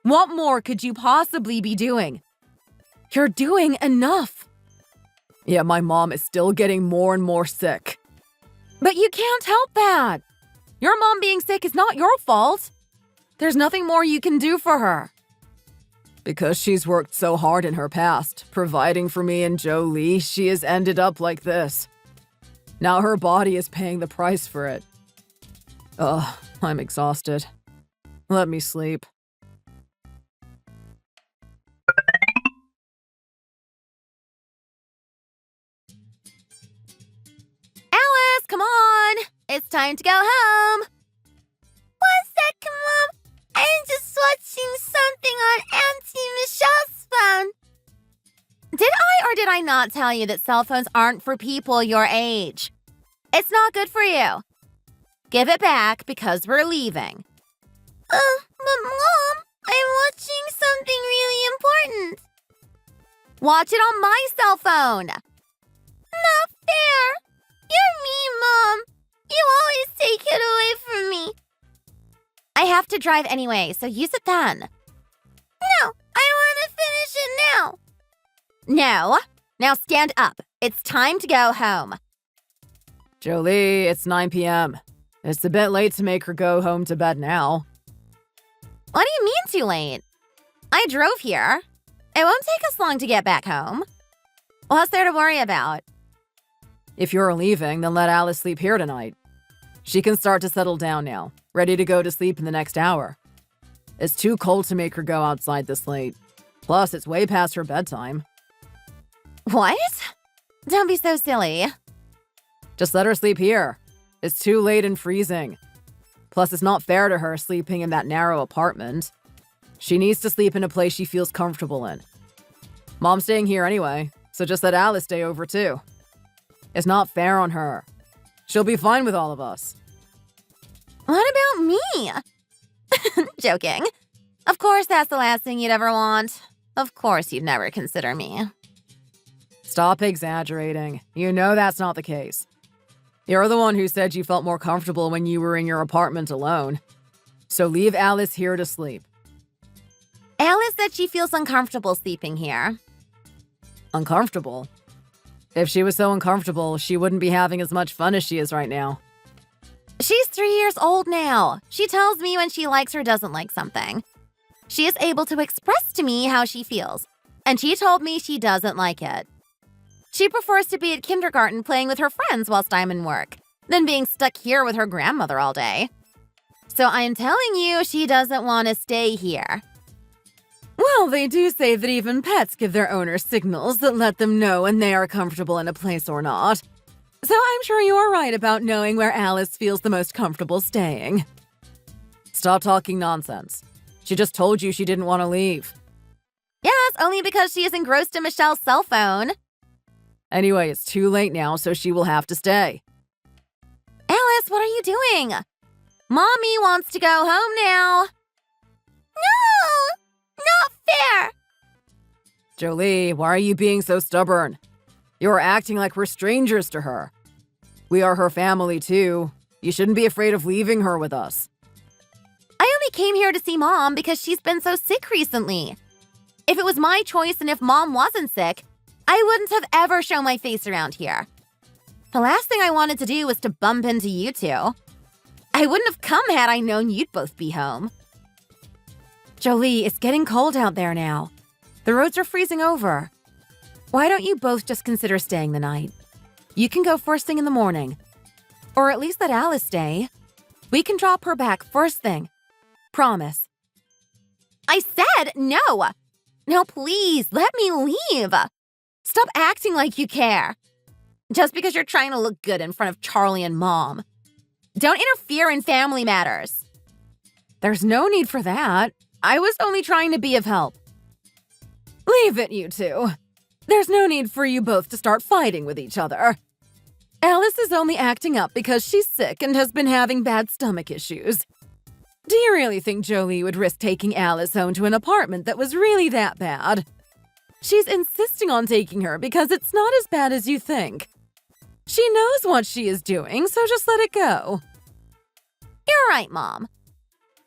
What more could you possibly be doing? You're doing enough. Yet my mom is still getting more and more sick. But you can't help that. Your mom being sick is not your fault. There's nothing more you can do for her. Because she's worked so hard in her past, providing for me and Jolie, she has ended up like this. Now her body is paying the price for it. Ugh, I'm exhausted. Let me sleep. it's time to go home. 1 second, Mom. I'm just watching something on Auntie Michelle's phone. Did I or did I not tell you that cell phones aren't for people your age? It's not good for you. Give it back because we're leaving. But Mom, I'm watching something really important. Watch it on my cell phone. Not fair. You're mean, Mom. You always take it away from me. I have to drive anyway, so use it then. No, I want to finish it now. No. Now stand up. It's time to go home. Jolie, it's 9 p.m. It's a bit late to make her go home to bed now. What do you mean too late? I drove here. It won't take us long to get back home. What's there to worry about? If you're leaving, then let Alice sleep here tonight. She can start to settle down now, ready to go to sleep in the next hour. It's too cold to make her go outside this late. Plus, it's way past her bedtime. What? Don't be so silly. Just let her sleep here. It's too late and freezing. Plus, it's not fair to her sleeping in that narrow apartment. She needs to sleep in a place she feels comfortable in. Mom's staying here anyway, so just let Alice stay over too. It's not fair on her. She'll be fine with all of us. What about me? Joking. Of course, that's the last thing you'd ever want. Of course, you'd never consider me. Stop exaggerating. You know that's not the case. You're the one who said you felt more comfortable when you were in your apartment alone. So leave Alice here to sleep. Alice said she feels uncomfortable sleeping here. Uncomfortable? If she was so uncomfortable, she wouldn't be having as much fun as she is right now. She's 3 years old now. She tells me when she likes or doesn't like something. She is able to express to me how she feels, and she told me she doesn't like it. She prefers to be at kindergarten playing with her friends whilst I'm in work, than being stuck here with her grandmother all day. So I'm telling you, she doesn't want to stay here. Well, they do say that even pets give their owners signals that let them know when they are comfortable in a place or not. So I'm sure you're right about knowing where Alice feels the most comfortable staying. Stop talking nonsense. She just told you she didn't want to leave. Yes, only because she is engrossed in Michelle's cell phone. Anyway, it's too late now, so she will have to stay. Alice, what are you doing? Mommy wants to go home now. No! Not fair! Jolie, why are you being so stubborn? You're acting like we're strangers to her. We are her family, too. You shouldn't be afraid of leaving her with us. I only came here to see Mom because she's been so sick recently. If it was my choice and if Mom wasn't sick, I wouldn't have ever shown my face around here. The last thing I wanted to do was to bump into you two. I wouldn't have come had I known you'd both be home. Jolie, it's getting cold out there now. The roads are freezing over. Why don't you both just consider staying the night? You can go first thing in the morning. Or at least let Alice stay. We can drop her back first thing. Promise. I said no! No, please, let me leave! Stop acting like you care. Just because you're trying to look good in front of Charlie and Mom. Don't interfere in family matters. There's no need for that. I was only trying to be of help. Leave it, you two. There's no need for you both to start fighting with each other. Alice is only acting up because she's sick and has been having bad stomach issues. Do you really think Jolie would risk taking Alice home to an apartment that was really that bad? She's insisting on taking her because it's not as bad as you think. She knows what she is doing, so just let it go. You're right, Mom.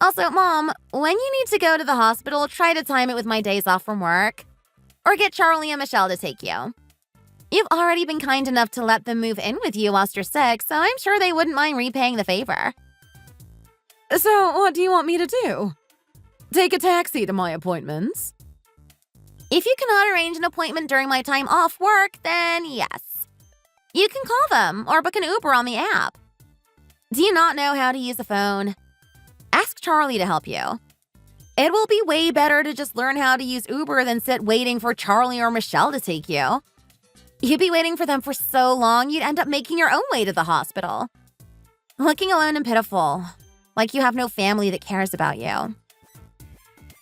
Also, Mom, when you need to go to the hospital, try to time it with my days off from work. Or get Charlie and Michelle to take you. You've already been kind enough to let them move in with you whilst you're sick, so I'm sure they wouldn't mind repaying the favor. So, what do you want me to do? Take a taxi to my appointments? If you cannot arrange an appointment during my time off work, then yes. You can call them or book an Uber on the app. Do you not know how to use a phone? Ask Charlie to help you. It will be way better to just learn how to use Uber than sit waiting for Charlie or Michelle to take you. You'd be waiting for them for so long, you'd end up making your own way to the hospital. Looking alone and pitiful, like you have no family that cares about you.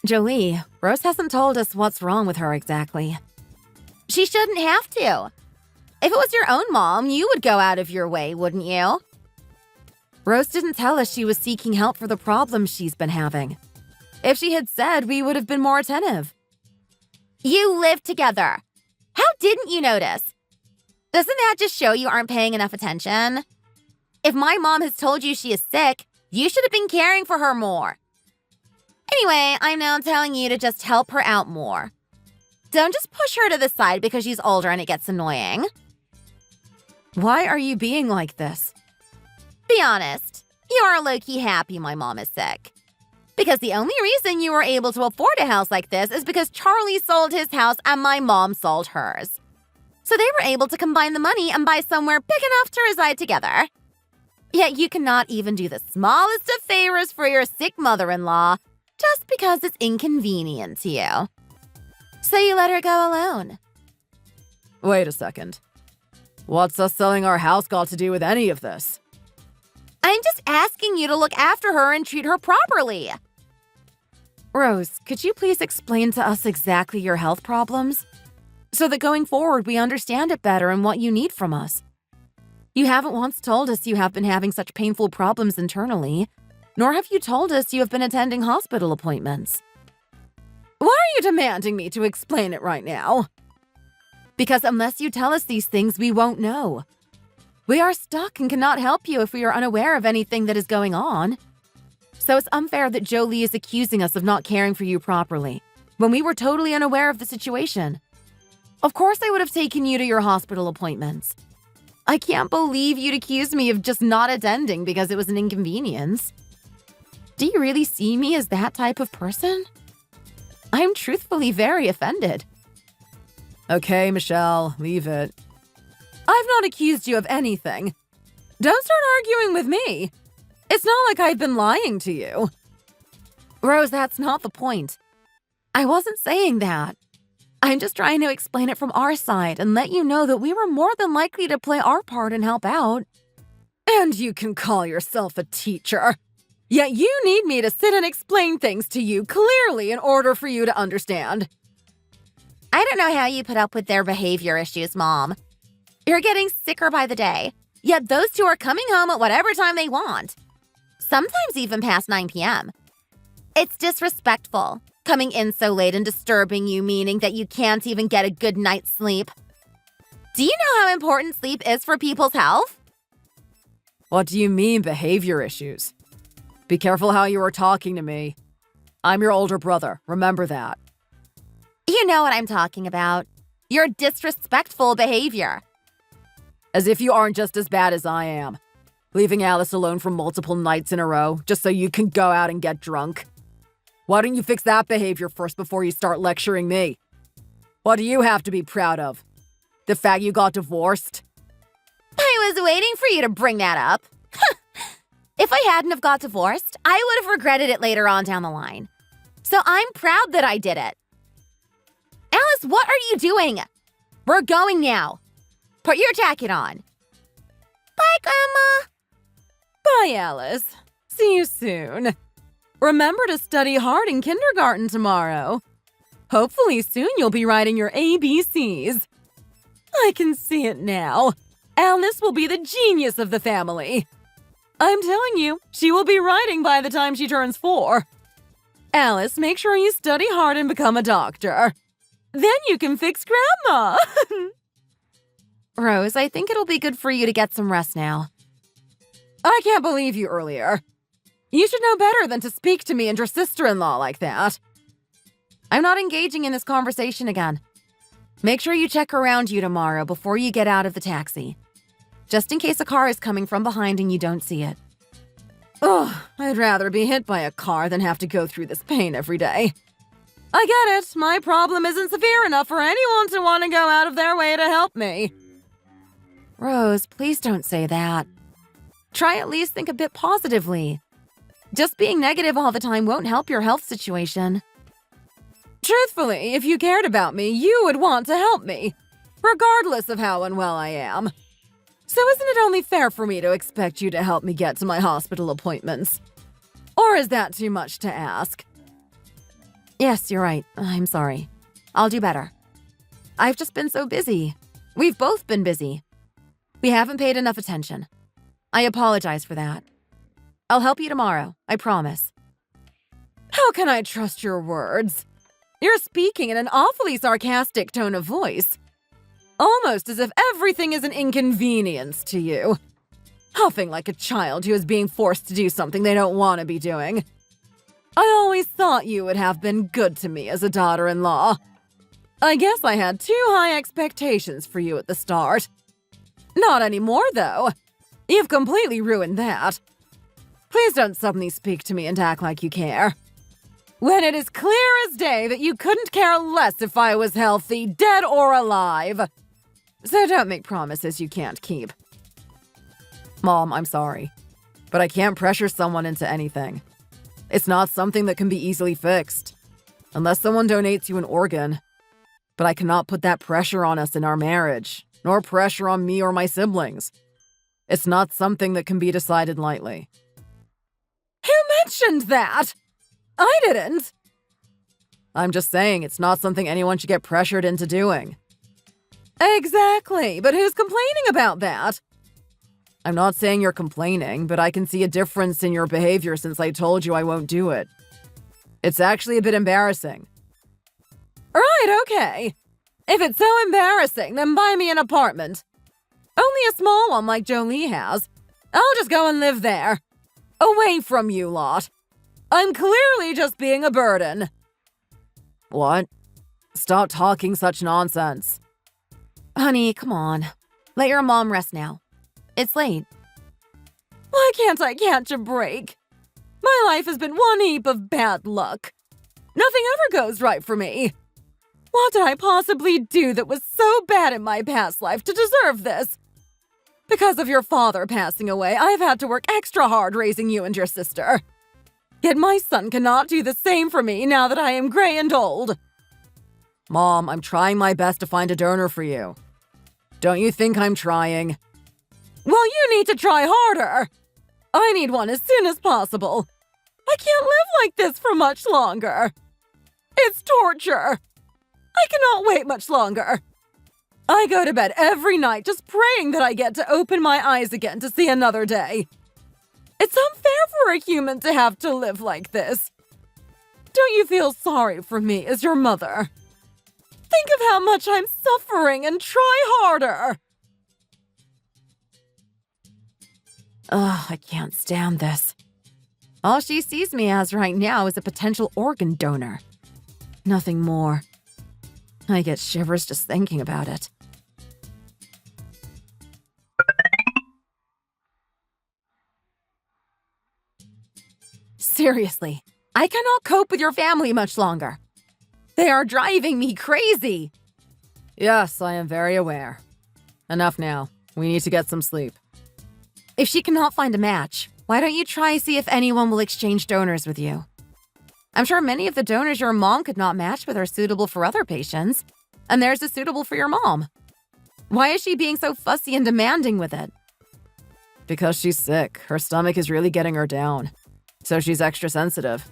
Jolie, Rose hasn't told us what's wrong with her exactly. She shouldn't have to. If it was your own mom, you would go out of your way, wouldn't you? Rose didn't tell us she was seeking help for the problems she's been having. If she had said, we would have been more attentive. You live together. How didn't you notice? Doesn't that just show you aren't paying enough attention? If my mom has told you she is sick, you should have been caring for her more. Anyway, I'm now telling you to just help her out more. Don't just push her to the side because she's older and it gets annoying. Why are you being like this? Be honest, you are low-key happy my mom is sick. Because the only reason you were able to afford a house like this is because Charlie sold his house and my mom sold hers. So they were able to combine the money and buy somewhere big enough to reside together. Yet you cannot even do the smallest of favors for your sick mother-in-law just because it's inconvenient to you. So you let her go alone. Wait a second. What's us selling our house got to do with any of this? I'm just asking you to look after her and treat her properly. Rose, could you please explain to us exactly your health problems? So that going forward we understand it better and what you need from us. You haven't once told us you have been having such painful problems internally, nor have you told us you have been attending hospital appointments. Why are you demanding me to explain it right now? Because unless you tell us these things, we won't know. We are stuck and cannot help you if we are unaware of anything that is going on. So it's unfair that Jolie is accusing us of not caring for you properly, when we were totally unaware of the situation. Of course I would have taken you to your hospital appointments. I can't believe you'd accuse me of just not attending because it was an inconvenience. Do you really see me as that type of person? I'm truthfully very offended. Okay, Michelle, leave it. I've not accused you of anything. Don't start arguing with me. It's not like I've been lying to you. Rose, that's not the point. I wasn't saying that. I'm just trying to explain it from our side and let you know that we were more than likely to play our part and help out. And you can call yourself a teacher. Yet you need me to sit and explain things to you clearly in order for you to understand. I don't know how you put up with their behavior issues, Mom. You're getting sicker by the day, yet those two are coming home at whatever time they want. Sometimes even past 9 p.m. It's disrespectful, coming in so late and disturbing you, meaning that you can't even get a good night's sleep. Do you know how important sleep is for people's health? What do you mean, behavior issues? Be careful how you are talking to me. I'm your older brother, remember that. You know what I'm talking about. Your disrespectful behavior. As if you aren't just as bad as I am. Leaving Alice alone for multiple nights in a row just so you can go out and get drunk. Why don't you fix that behavior first before you start lecturing me? What do you have to be proud of? The fact you got divorced? I was waiting for you to bring that up. If I hadn't have got divorced, I would have regretted it later on down the line. So I'm proud that I did it. Alice, what are you doing? We're going now. Put your jacket on. Bye, Grandma. Bye, Alice. See you soon. Remember to study hard in kindergarten tomorrow. Hopefully soon you'll be writing your ABCs. I can see it now. Alice will be the genius of the family. I'm telling you, she will be writing by the time she turns 4. Alice, make sure you study hard and become a doctor. Then you can fix Grandma. Rose, I think it'll be good for you to get some rest now. I can't believe you earlier. You should know better than to speak to me and your sister-in-law like that. I'm not engaging in this conversation again. Make sure you check around you tomorrow before you get out of the taxi. Just in case a car is coming from behind and you don't see it. Ugh, I'd rather be hit by a car than have to go through this pain every day. I get it. My problem isn't severe enough for anyone to want to go out of their way to help me. Rose, please don't say that. Try at least think a bit positively. Just being negative all the time won't help your health situation. Truthfully, if you cared about me, you would want to help me, regardless of how unwell I am. So isn't it only fair for me to expect you to help me get to my hospital appointments? Or is that too much to ask? Yes, you're right. I'm sorry. I'll do better. I've just been so busy. We've both been busy. We haven't paid enough attention. I apologize for that. I'll help you tomorrow, I promise. How can I trust your words? You're speaking in an awfully sarcastic tone of voice. Almost as if everything is an inconvenience to you. Huffing like a child who is being forced to do something they don't want to be doing. I always thought you would have been good to me as a daughter-in-law. I guess I had too high expectations for you at the start. Not anymore, though. You've completely ruined that. Please don't suddenly speak to me and act like you care. When it is clear as day that you couldn't care less if I was healthy, dead or alive. So don't make promises you can't keep. Mom, I'm sorry, but I can't pressure someone into anything. It's not something that can be easily fixed. Unless someone donates you an organ. But I cannot put that pressure on us in our marriage, nor pressure on me or my siblings. It's not something that can be decided lightly. Who mentioned that? I didn't. I'm just saying it's not something anyone should get pressured into doing. Exactly, but who's complaining about that? I'm not saying you're complaining, but I can see a difference in your behavior since I told you I won't do it. It's actually a bit embarrassing. Right, okay. If it's so embarrassing, then buy me an apartment. Only a small one like Jolie has. I'll just go and live there. Away from you lot. I'm clearly just being a burden. What? Stop talking such nonsense. Honey, come on. Let your mom rest now. It's late. Why can't I catch a break? My life has been one heap of bad luck. Nothing ever goes right for me. What did I possibly do that was so bad in my past life to deserve this? Because of your father passing away, I've had to work extra hard raising you and your sister. Yet my son cannot do the same for me now that I am gray and old. Mom, I'm trying my best to find a donor for you. Don't you think I'm trying? Well, you need to try harder. I need one as soon as possible. I can't live like this for much longer. It's torture. I cannot wait much longer. I go to bed every night just praying that I get to open my eyes again to see another day. It's unfair for a human to have to live like this. Don't you feel sorry for me as your mother? Think of how much I'm suffering and try harder. Ugh, I can't stand this. All she sees me as right now is a potential organ donor. Nothing more. I get shivers just thinking about it. Seriously, I cannot cope with your family much longer. They are driving me crazy. Yes, I am very aware. Enough now. We need to get some sleep. If she cannot find a match, why don't you try see if anyone will exchange donors with you? I'm sure many of the donors your mom could not match with are suitable for other patients, and theirs is suitable for your mom. Why is she being so fussy and demanding with it? Because she's sick. Her stomach is really getting her down. So she's extra sensitive.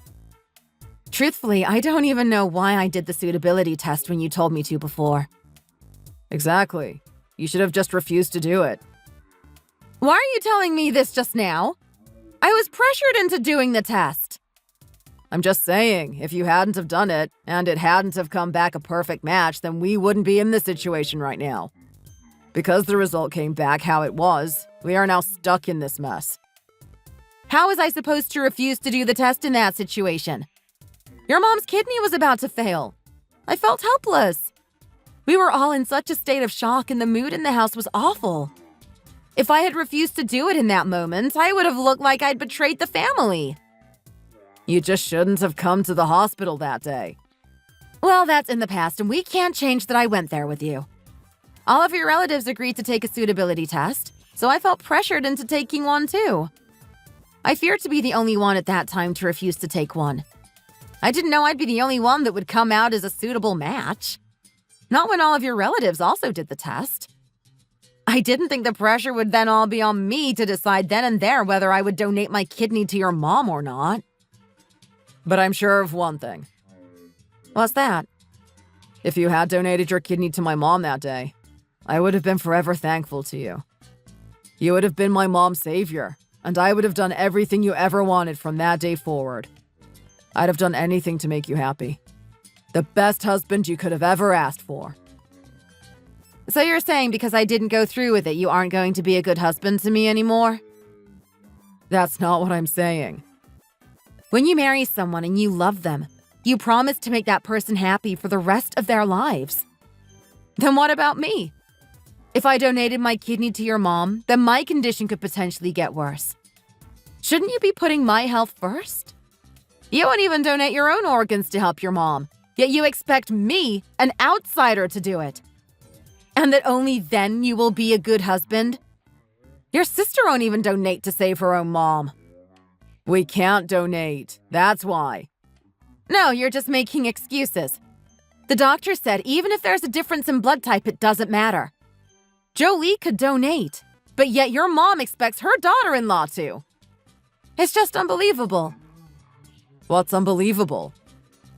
Truthfully, I don't even know why I did the suitability test when you told me to before. Exactly. You should have just refused to do it. Why are you telling me this just now? I was pressured into doing the test. I'm just saying, if you hadn't have done it, and it hadn't have come back a perfect match, then we wouldn't be in this situation right now. Because the result came back how it was, we are now stuck in this mess. How was I supposed to refuse to do the test in that situation? Your mom's kidney was about to fail. I felt helpless. We were all in such a state of shock and the mood in the house was awful. If I had refused to do it in that moment, I would have looked like I'd betrayed the family. You just shouldn't have come to the hospital that day. Well, that's in the past and we can't change that I went there with you. All of your relatives agreed to take a suitability test, so I felt pressured into taking one too. I feared to be the only one at that time to refuse to take one. I didn't know I'd be the only one that would come out as a suitable match. Not when all of your relatives also did the test. I didn't think the pressure would then all be on me to decide then and there whether I would donate my kidney to your mom or not. But I'm sure of one thing. What's that? If you had donated your kidney to my mom that day, I would have been forever thankful to you. You would have been my mom's savior, and I would have done everything you ever wanted from that day forward. I'd have done anything to make you happy. The best husband you could have ever asked for. So you're saying because I didn't go through with it, you aren't going to be a good husband to me anymore? That's not what I'm saying. When you marry someone and you love them, you promise to make that person happy for the rest of their lives. Then what about me? If I donated my kidney to your mom, then my condition could potentially get worse. Shouldn't you be putting my health first? You won't even donate your own organs to help your mom, yet you expect me, an outsider, to do it. And that only then you will be a good husband? Your sister won't even donate to save her own mom. We can't donate. That's why. No, you're just making excuses. The doctor said even if there's a difference in blood type, it doesn't matter. Jolie could donate, but yet your mom expects her daughter-in-law to. It's just unbelievable. What's unbelievable?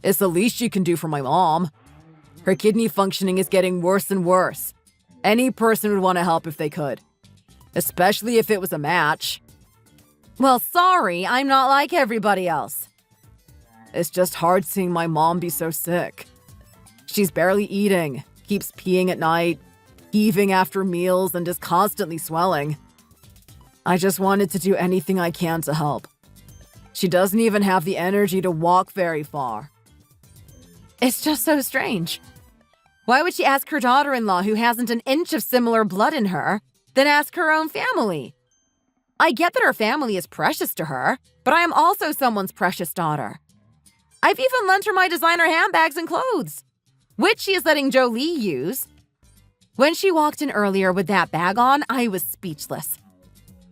It's the least you can do for my mom. Her kidney functioning is getting worse and worse. Any person would want to help if they could. Especially if it was a match. Well, sorry, I'm not like everybody else. It's just hard seeing my mom be so sick. She's barely eating, keeps peeing at night, heaving after meals, and is constantly swelling. I just wanted to do anything I can to help. She doesn't even have the energy to walk very far. It's just so strange. Why would she ask her daughter-in-law, who hasn't an inch of similar blood in her, then ask her own family? I get that her family is precious to her, but I am also someone's precious daughter. I've even lent her my designer handbags and clothes, which she is letting Jolie use. When she walked in earlier with that bag on, I was speechless.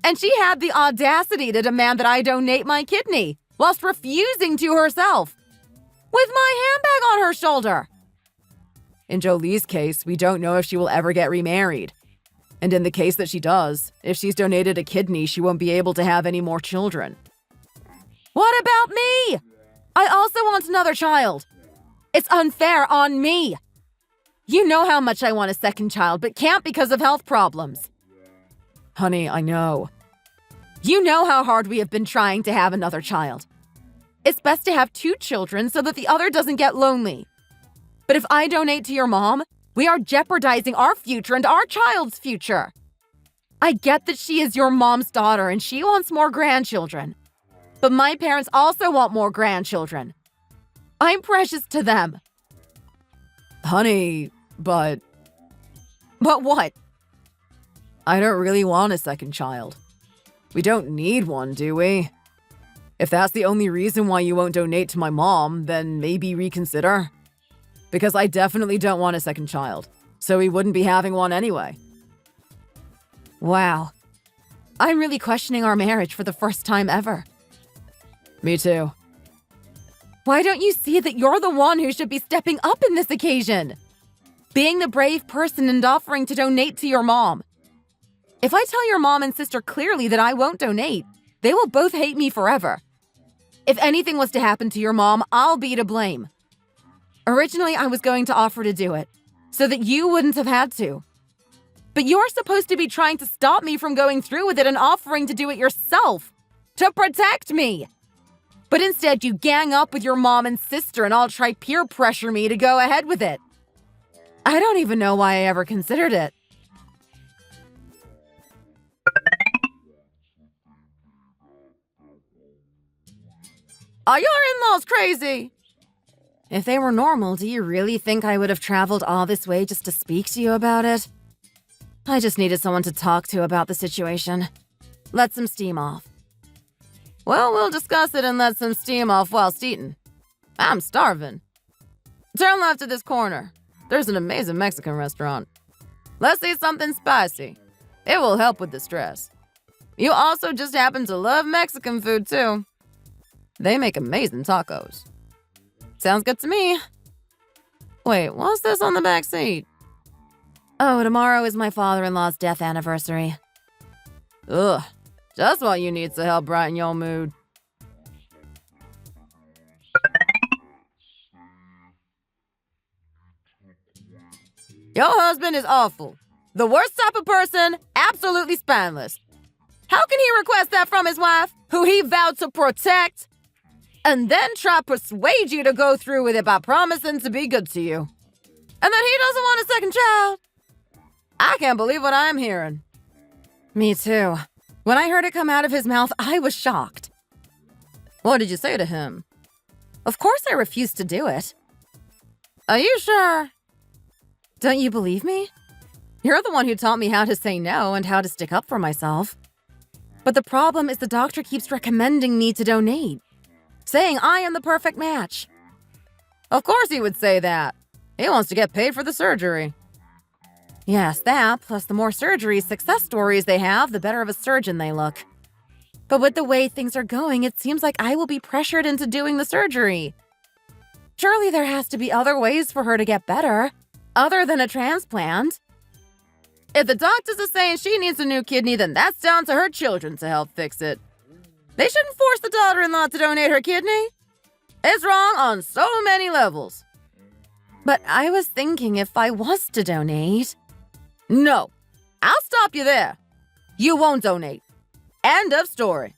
And she had the audacity to demand that I donate my kidney, whilst refusing to herself, with my handbag on her shoulder. In Jolie's case, we don't know if she will ever get remarried. And in the case that she does, if she's donated a kidney, she won't be able to have any more children. What about me? I also want another child. It's unfair on me. You know how much I want a second child, but can't because of health problems. Honey, I know. You know how hard we have been trying to have another child. It's best to have 2 children so that the other doesn't get lonely. But if I donate to your mom, we are jeopardizing our future and our child's future. I get that she is your mom's daughter and she wants more grandchildren. But my parents also want more grandchildren. I'm precious to them. Honey, but what? I don't really want a second child. We don't need one, do we? If that's the only reason why you won't donate to my mom, then maybe reconsider. Because I definitely don't want a second child, so we wouldn't be having one anyway. Wow. I'm really questioning our marriage for the first time ever. Me too. Why don't you see that you're the one who should be stepping up in this occasion? Being the brave person and offering to donate to your mom. If I tell your mom and sister clearly that I won't donate, they will both hate me forever. If anything was to happen to your mom, I'll be to blame. Originally, I was going to offer to do it, so that you wouldn't have had to. But you're supposed to be trying to stop me from going through with it and offering to do it yourself, to protect me. But instead, you gang up with your mom and sister and all try peer pressure me to go ahead with it. I don't even know why I ever considered it. Are your in-laws crazy? If they were normal, do you really think I would have traveled all this way just to speak to you about it? I just needed someone to talk to about the situation. Let some steam off. Well, we'll discuss it and let some steam off whilst eating. I'm starving. Turn left at this corner. There's an amazing Mexican restaurant. Let's eat something spicy. It will help with the stress. You also just happen to love Mexican food, too. They make amazing tacos. Sounds good to me. Wait, what's this on the back seat? Oh, tomorrow is my father-in-law's death anniversary. Ugh, just what you need to help brighten your mood. Your husband is awful. The worst type of person, absolutely spineless. How can he request that from his wife, who he vowed to protect, and then try to persuade you to go through with it by promising to be good to you? And then he doesn't want a second child? I can't believe what I'm hearing. Me too. When I heard it come out of his mouth, I was shocked. What did you say to him? Of course I refused to do it. Are you sure? Don't you believe me? You're the one who taught me how to say no and how to stick up for myself. But the problem is the doctor keeps recommending me to donate, saying I am the perfect match. Of course he would say that. He wants to get paid for the surgery. Yes, that, plus the more surgery success stories they have, the better of a surgeon they look. But with the way things are going, it seems like I will be pressured into doing the surgery. Surely there has to be other ways for her to get better, other than a transplant. If the doctors are saying she needs a new kidney, then that's down to her children to help fix it. They shouldn't force the daughter-in-law to donate her kidney. It's wrong on so many levels. But I was thinking if I was to donate... No, I'll stop you there. You won't donate. End of story.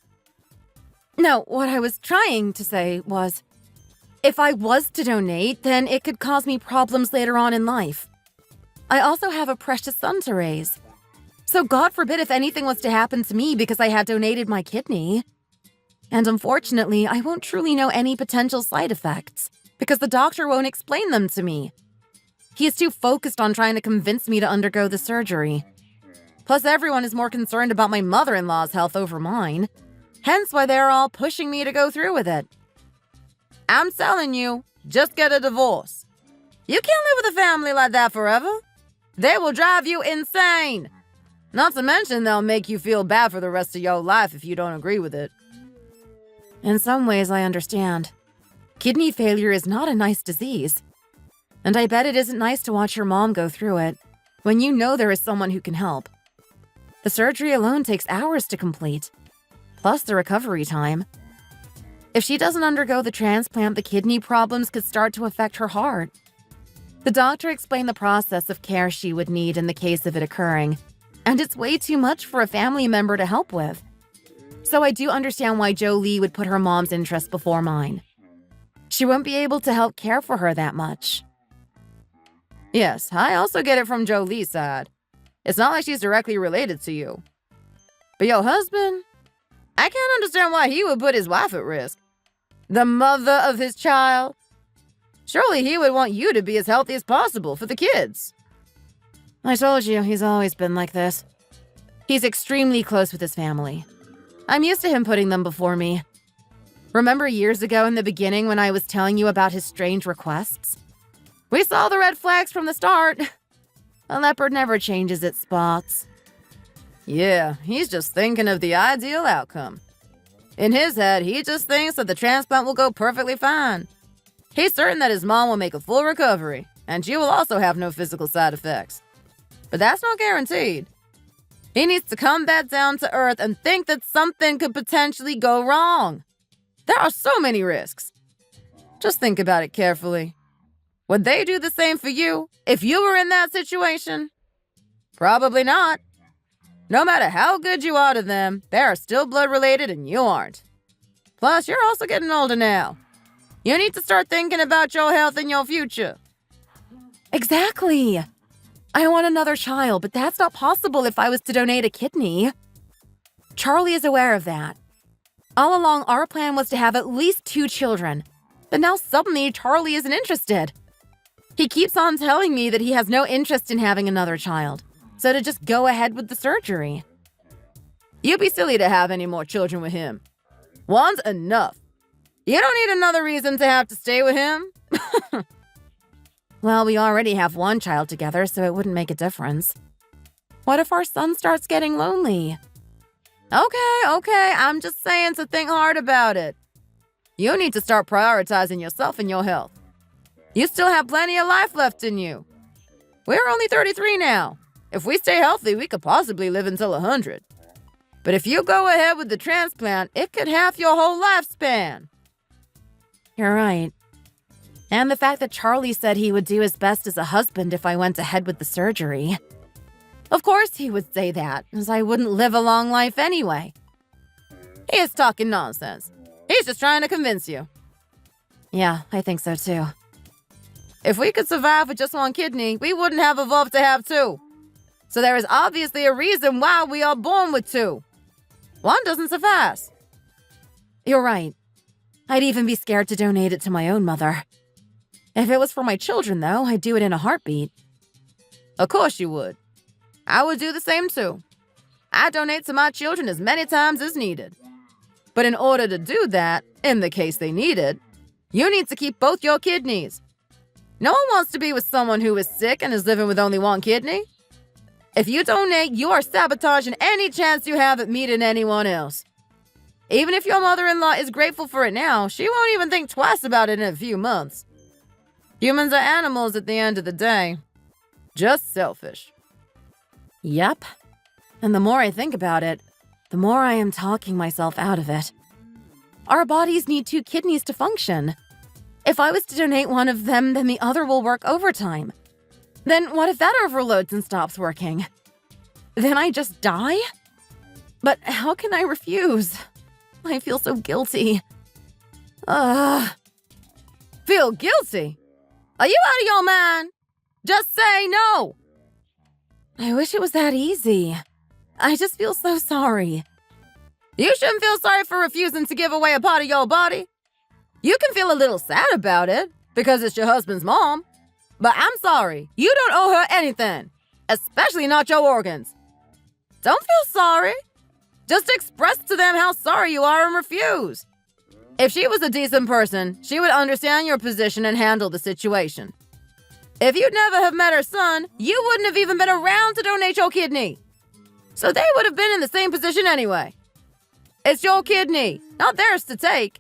No, what I was trying to say was, if I was to donate, then it could cause me problems later on in life. I also have a precious son to raise. So God forbid if anything was to happen to me because I had donated my kidney. And unfortunately, I won't truly know any potential side effects because the doctor won't explain them to me. He is too focused on trying to convince me to undergo the surgery. Plus, everyone is more concerned about my mother-in-law's health over mine. Hence why they're all pushing me to go through with it. I'm telling you, just get a divorce. You can't live with a family like that forever. They will drive you insane. Not to mention they'll make you feel bad for the rest of your life if you don't agree with it. In some ways, I understand. Kidney failure is not a nice disease. And I bet it isn't nice to watch your mom go through it when you know there is someone who can help. The surgery alone takes hours to complete, plus the recovery time. If she doesn't undergo the transplant, the kidney problems could start to affect her heart. The doctor explained the process of care she would need in the case of it occurring, and it's way too much for a family member to help with. So I do understand why Jolie would put her mom's interest before mine. She won't be able to help care for her that much. Yes, I also get it from Jolie's side. It's not like she's directly related to you. But your husband? I can't understand why he would put his wife at risk. The mother of his child? Surely he would want you to be as healthy as possible for the kids. I told you, he's always been like this. He's extremely close with his family. I'm used to him putting them before me. Remember years ago in the beginning when I was telling you about his strange requests? We saw the red flags from the start. A leopard never changes its spots. Yeah, he's just thinking of the ideal outcome. In his head, he just thinks that the transplant will go perfectly fine. He's certain that his mom will make a full recovery, and she will also have no physical side effects. But that's not guaranteed. He needs to come back down to earth and think that something could potentially go wrong. There are so many risks. Just think about it carefully. Would they do the same for you if you were in that situation? Probably not. No matter how good you are to them, they are still blood-related and you aren't. Plus, you're also getting older now. You need to start thinking about your health and your future. Exactly. I want another child, but that's not possible if I was to donate a kidney. Charlie is aware of that. All along, our plan was to have at least 2 children. But now suddenly, Charlie isn't interested. He keeps on telling me that he has no interest in having another child, so to just go ahead with the surgery. You'd be silly to have any more children with him. One's enough. You don't need another reason to have to stay with him. Well, we already have 1 child together, so it wouldn't make a difference. What if our son starts getting lonely? Okay, I'm just saying to think hard about it. You need to start prioritizing yourself and your health. You still have plenty of life left in you. We're only 33 now. If we stay healthy, we could possibly live until 100. But if you go ahead with the transplant, it could halve your whole lifespan. You're right. And the fact that Charlie said he would do his best as a husband if I went ahead with the surgery. Of course he would say that, as I wouldn't live a long life anyway. He is talking nonsense. He's just trying to convince you. Yeah, I think so too. If we could survive with just one kidney, we wouldn't have evolved to have two. So there is obviously a reason why we are born with two. One doesn't suffice. You're right. I'd even be scared to donate it to my own mother. If it was for my children, though, I'd do it in a heartbeat. Of course you would. I would do the same too. I donate to my children as many times as needed. But in order to do that, in the case they need it, you need to keep both your kidneys. No one wants to be with someone who is sick and is living with only one kidney. If you donate, you are sabotaging any chance you have at meeting anyone else. Even if your mother-in-law is grateful for it now, she won't even think twice about it in a few months. Humans are animals at the end of the day. Just selfish. Yep. And the more I think about it, the more I am talking myself out of it. Our bodies need two kidneys to function. If I was to donate one of them, then the other will work overtime. Then what if that overloads and stops working? Then I just die? But how can I refuse? I feel so guilty. Feel guilty? Are you out of your mind? Just say no! I wish it was that easy. I just feel so sorry. You shouldn't feel sorry for refusing to give away a part of your body. You can feel a little sad about it, because it's your husband's mom. But I'm sorry, you don't owe her anything, especially not your organs. Don't feel sorry. Just express to them how sorry you are and refuse. If she was a decent person, she would understand your position and handle the situation. If you'd never have met her son, you wouldn't have even been around to donate your kidney. So they would have been in the same position anyway. It's your kidney, not theirs to take.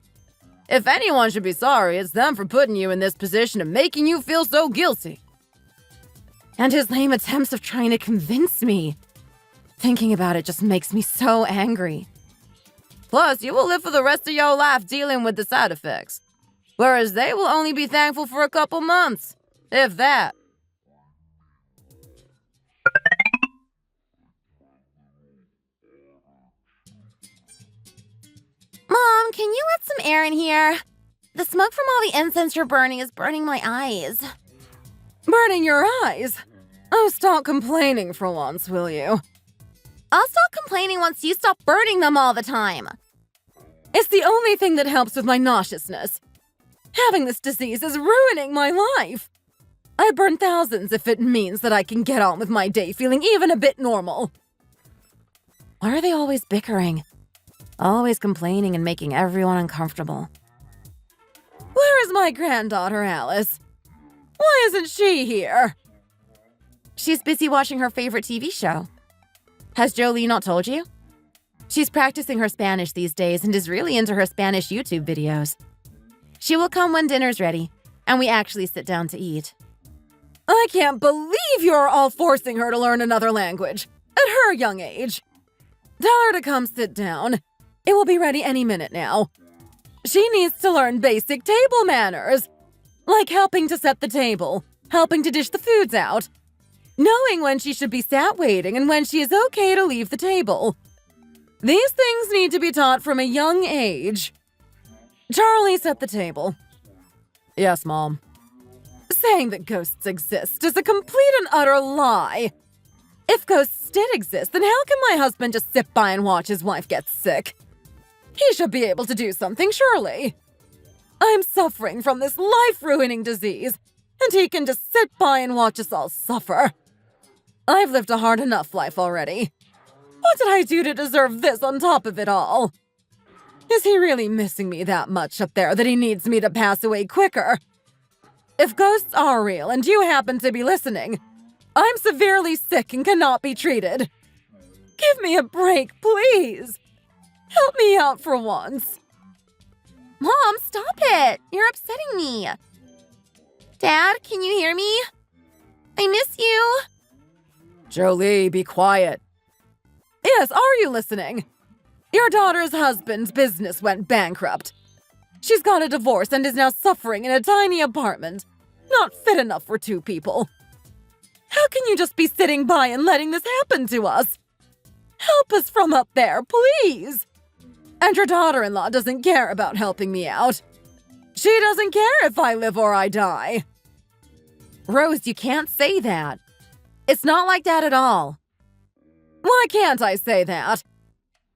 If anyone should be sorry, it's them for putting you in this position and making you feel so guilty. And his lame attempts of trying to convince me. Thinking about it just makes me so angry. Plus, you will live for the rest of your life dealing with the side effects. Whereas they will only be thankful for a couple months, if that. Mom, can you let some air in here? The smoke from all the incense you're burning is burning my eyes. Burning your eyes? Oh, stop complaining for once, will you? I'll stop complaining once you stop burning them all the time. It's the only thing that helps with my nauseousness. Having this disease is ruining my life. I burn thousands if it means that I can get on with my day feeling even a bit normal. Why are they always bickering? Always complaining and making everyone uncomfortable. Where is my granddaughter, Alice? Why isn't she here? She's busy watching her favorite TV show. Has Jolie not told you? She's practicing her Spanish these days and is really into her Spanish YouTube videos. She will come when dinner's ready, and we actually sit down to eat. I can't believe you're all forcing her to learn another language at her young age. Tell her to come sit down. It will be ready any minute now. She needs to learn basic table manners, like helping to set the table, helping to dish the foods out, knowing when she should be sat waiting and when she is okay to leave the table. These things need to be taught from a young age. Charlie, set the table. Yes, Mom. Saying that ghosts exist is a complete and utter lie. If ghosts did exist, then how can my husband just sit by and watch his wife get sick? He should be able to do something, surely. I'm suffering from this life-ruining disease, and he can just sit by and watch us all suffer. I've lived a hard enough life already. What did I do to deserve this on top of it all? Is he really missing me that much up there that he needs me to pass away quicker? If ghosts are real and you happen to be listening, I'm severely sick and cannot be treated. Give me a break, please. Help me out for once. Mom, stop it! You're upsetting me. Dad, can you hear me? I miss you. Jolie, be quiet. Yes, are you listening? Your daughter's husband's business went bankrupt. She's got a divorce and is now suffering in a tiny apartment, not fit enough for 2 people. How can you just be sitting by and letting this happen to us? Help us from up there, please. And your daughter-in-law doesn't care about helping me out. She doesn't care if I live or I die. Rose, you can't say that. It's not like that at all. Why can't I say that?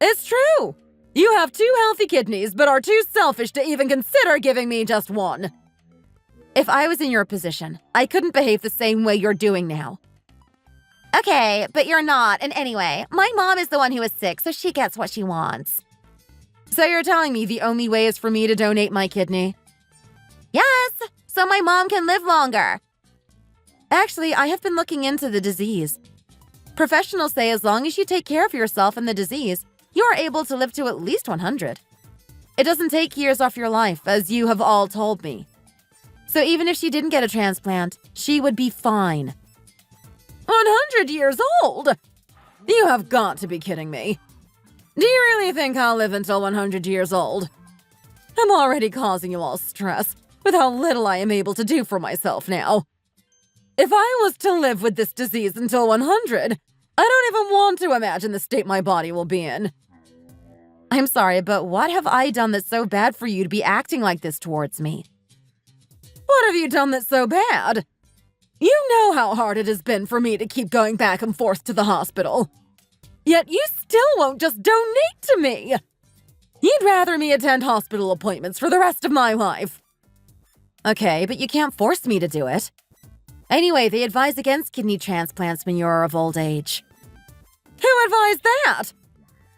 It's true. You have 2 healthy kidneys, but are too selfish to even consider giving me just 1. If I was in your position, I couldn't behave the same way you're doing now. Okay, but you're not. And anyway, my mom is the one who is sick, so she gets what she wants. So you're telling me the only way is for me to donate my kidney? Yes, so my mom can live longer. Actually, I have been looking into the disease. Professionals say as long as you take care of yourself and the disease, you are able to live to at least 100. It doesn't take years off your life, as you have all told me. So even if she didn't get a transplant, she would be fine. 100 years old? You have got to be kidding me. Do you really think I'll live until 100 years old? I'm already causing you all stress with how little I am able to do for myself now. If I was to live with this disease until 100, I don't even want to imagine the state my body will be in. I'm sorry, but what have I done that's so bad for you to be acting like this towards me? What have you done that's so bad? You know how hard it has been for me to keep going back and forth to the hospital. Yet you still won't just donate to me. You'd rather me attend hospital appointments for the rest of my life. Okay, but you can't force me to do it. Anyway, they advise against kidney transplants when you're of old age. Who advised that?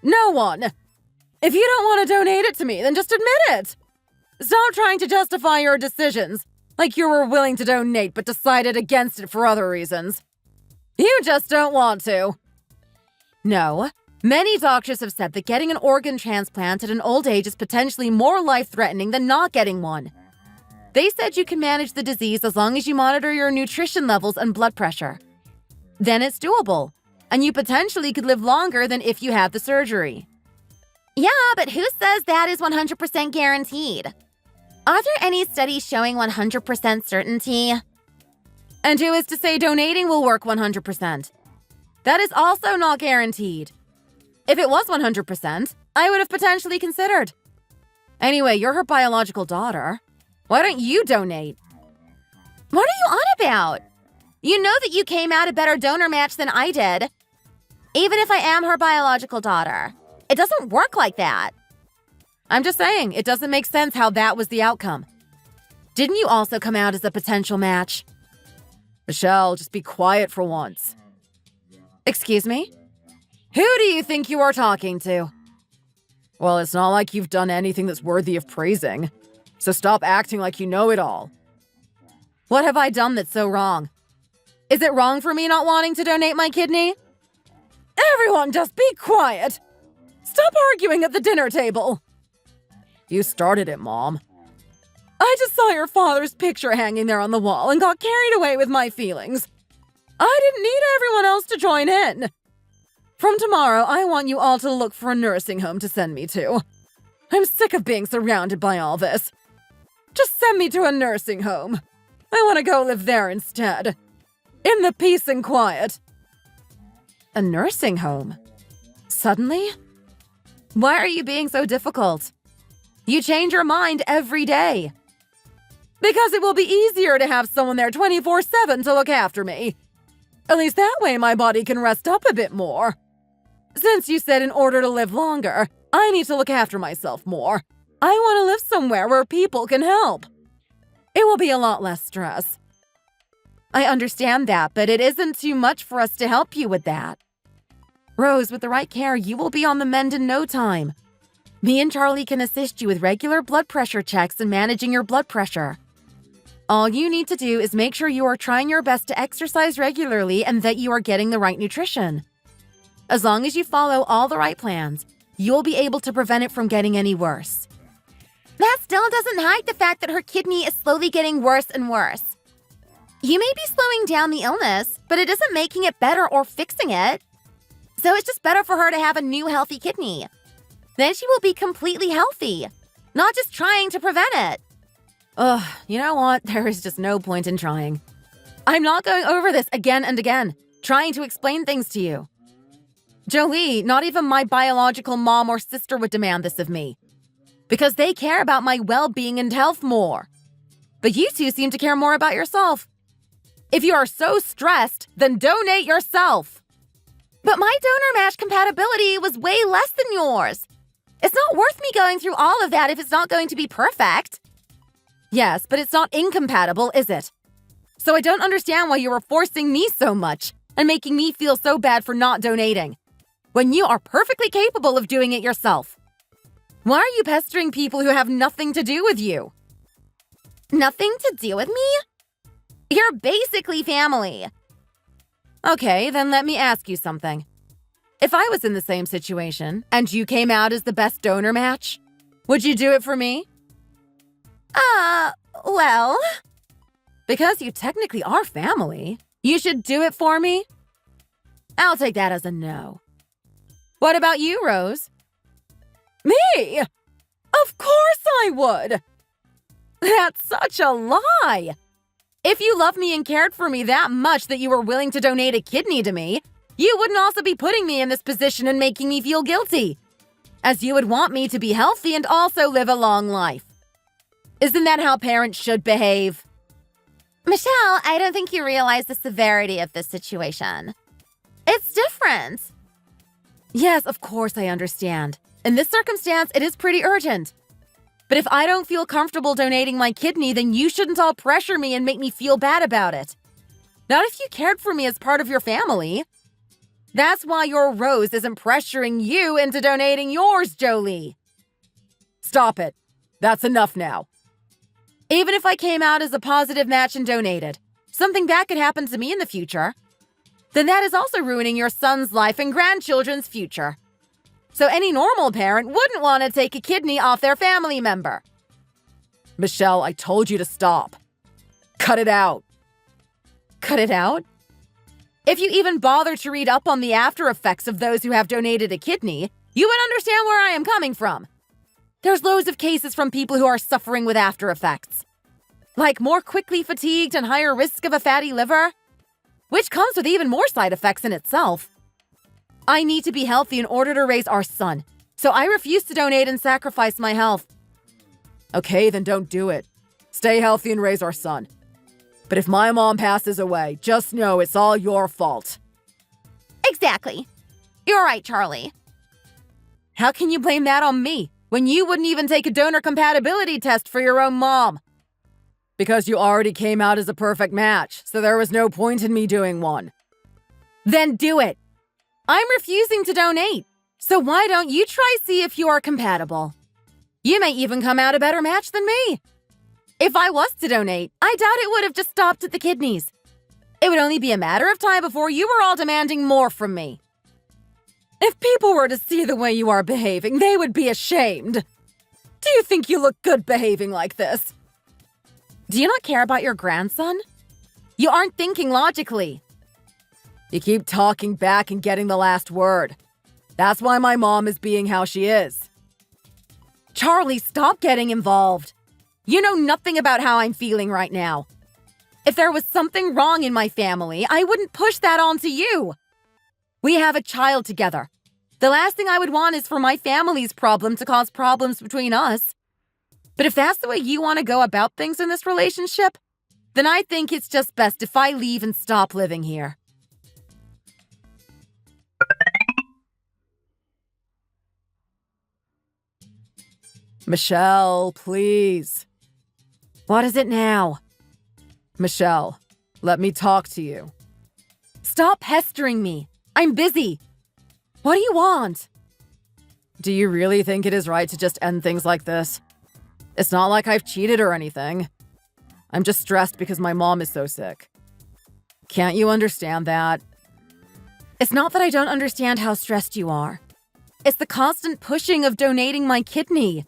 No one. If you don't want to donate it to me, then just admit it. Stop trying to justify your decisions, like you were willing to donate but decided against it for other reasons. You just don't want to. No. Many doctors have said that getting an organ transplant at an old age is potentially more life-threatening than not getting one. They said you can manage the disease as long as you monitor your nutrition levels and blood pressure. Then it's doable, and you potentially could live longer than if you had the surgery. Yeah, but who says that is 100% guaranteed? Are there any studies showing 100% certainty? And who is to say donating will work 100%? That is also not guaranteed. If it was 100%, I would have potentially considered. Anyway, you're her biological daughter. Why don't you donate? What are you on about? You know that you came out a better donor match than I did. Even if I am her biological daughter. It doesn't work like that. I'm just saying, it doesn't make sense how that was the outcome. Didn't you also come out as a potential match? Michelle, just be quiet for once. Excuse me? Who do you think you are talking to? Well, it's not like you've done anything that's worthy of praising. So stop acting like you know it all. What have I done that's so wrong? Is it wrong for me not wanting to donate my kidney? Everyone just be quiet. Stop arguing at the dinner table. You started it, Mom. I just saw your father's picture hanging there on the wall and got carried away with my feelings. I didn't need everyone else to join in. From tomorrow, I want you all to look for a nursing home to send me to. I'm sick of being surrounded by all this. Just send me to a nursing home. I want to go live there instead. In the peace and quiet. A nursing home? Suddenly? Why are you being so difficult? You change your mind every day. Because it will be easier to have someone there 24/7 to look after me. At least that way my body can rest up a bit more. Since you said in order to live longer, I need to look after myself more. I want to live somewhere where people can help. It will be a lot less stress. I understand that, but it isn't too much for us to help you with that. Rose, with the right care, you will be on the mend in no time. Me and Charlie can assist you with regular blood pressure checks and managing your blood pressure. All you need to do is make sure you are trying your best to exercise regularly and that you are getting the right nutrition. As long as you follow all the right plans, you'll be able to prevent it from getting any worse. That still doesn't hide the fact that her kidney is slowly getting worse and worse. You may be slowing down the illness, but it isn't making it better or fixing it. So it's just better for her to have a new healthy kidney. Then she will be completely healthy, not just trying to prevent it. Ugh, you know what? There is just no point in trying. I'm not going over this again and again, trying to explain things to you. Jolie, not even my biological mom or sister would demand this of me. Because they care about my well-being and health more. But you two seem to care more about yourself. If you are so stressed, then donate yourself. But my donor match compatibility was way less than yours. It's not worth me going through all of that if it's not going to be perfect. Yes, but it's not incompatible, is it? So I don't understand why you are forcing me so much and making me feel so bad for not donating, when you are perfectly capable of doing it yourself. Why are you pestering people who have nothing to do with you? Nothing to do with me? You're basically family. Okay, then let me ask you something. If I was in the same situation and you came out as the best donor match, would you do it for me? Well... Because you technically are family, you should do it for me? I'll take that as a no. What about you, Rose? Me? Of course I would! That's such a lie! If you loved me and cared for me that much that you were willing to donate a kidney to me, you wouldn't also be putting me in this position and making me feel guilty, as you would want me to be healthy and also live a long life. Isn't that how parents should behave? Michelle, I don't think you realize the severity of this situation. It's different. Yes, of course I understand. In this circumstance, it is pretty urgent. But if I don't feel comfortable donating my kidney, then you shouldn't all pressure me and make me feel bad about it. Not if you cared for me as part of your family. That's why your Rose isn't pressuring you into donating yours, Jolie. Stop it. That's enough now. Even if I came out as a positive match and donated, something bad could happen to me in the future, then that is also ruining your son's life and grandchildren's future. So any normal parent wouldn't want to take a kidney off their family member. Michelle, I told you to stop. Cut it out. Cut it out? If you even bother to read up on the after effects of those who have donated a kidney, you would understand where I am coming from. There's loads of cases from people who are suffering with after effects, like more quickly fatigued and higher risk of a fatty liver, which comes with even more side effects in itself. I need to be healthy in order to raise our son, so I refuse to donate and sacrifice my health. Okay, then don't do it. Stay healthy and raise our son. But if my mom passes away, just know it's all your fault. Exactly. You're right, Charlie. How can you blame that on me when you wouldn't even take a donor compatibility test for your own mom? Because you already came out as a perfect match, so there was no point in me doing one. Then do it. I'm refusing to donate, so why don't you try see if you are compatible? You may even come out a better match than me. If I was to donate, I doubt it would have just stopped at the kidneys. It would only be a matter of time before you were all demanding more from me. If people were to see the way you are behaving, they would be ashamed. Do you think you look good behaving like this? Do you not care about your grandson? You aren't thinking logically. You keep talking back and getting the last word. That's why my mom is being how she is. Charlie, stop getting involved. You know nothing about how I'm feeling right now. If there was something wrong in my family, I wouldn't push that onto you. We have a child together. The last thing I would want is for my family's problem to cause problems between us. But if that's the way you want to go about things in this relationship, then I think it's just best if I leave and stop living here. Michelle, please. What is it now? Michelle, let me talk to you. Stop pestering me. I'm busy. What do you want? Do you really think it is right to just end things like this? It's not like I've cheated or anything. I'm just stressed because my mom is so sick. Can't you understand that? It's not that I don't understand how stressed you are. It's the constant pushing of donating my kidney.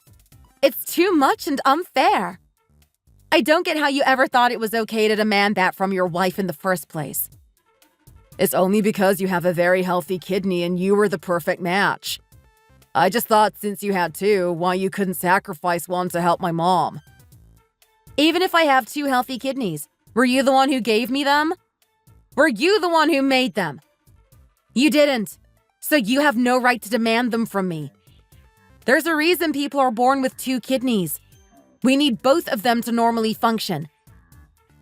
It's too much and unfair. I don't get how you ever thought it was okay to demand that from your wife in the first place. It's only because you have a very healthy kidney and you were the perfect match. I just thought since you had two, why you couldn't sacrifice one to help my mom. Even if I have two healthy kidneys, were you the one who gave me them? Were you the one who made them? You didn't, so you have no right to demand them from me. There's a reason people are born with two kidneys. We need both of them to normally function.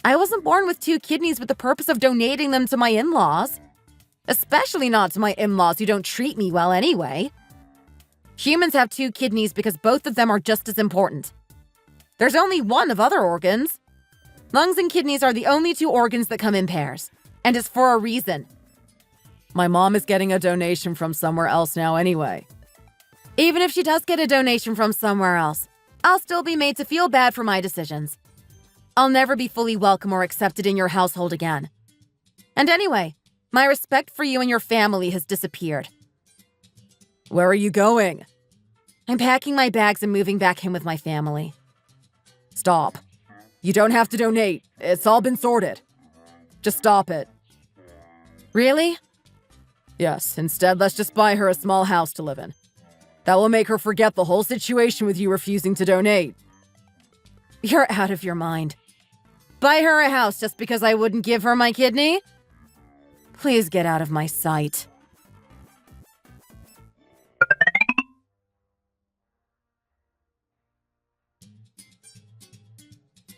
I wasn't born with two kidneys with the purpose of donating them to my in-laws. Especially not to my in-laws who don't treat me well anyway. Humans have two kidneys because both of them are just as important. There's only one of other organs. Lungs and kidneys are the only two organs that come in pairs. And it's for a reason. My mom is getting a donation from somewhere else now anyway. Even if she does get a donation from somewhere else, I'll still be made to feel bad for my decisions. I'll never be fully welcome or accepted in your household again. And anyway, my respect for you and your family has disappeared. Where are you going? I'm packing my bags and moving back in with my family. Stop. You don't have to donate. It's all been sorted. Just stop it. Really? Yes, instead let's just buy her a small house to live in. That will make her forget the whole situation with you refusing to donate. You're out of your mind. Buy her a house just because I wouldn't give her my kidney? Please get out of my sight.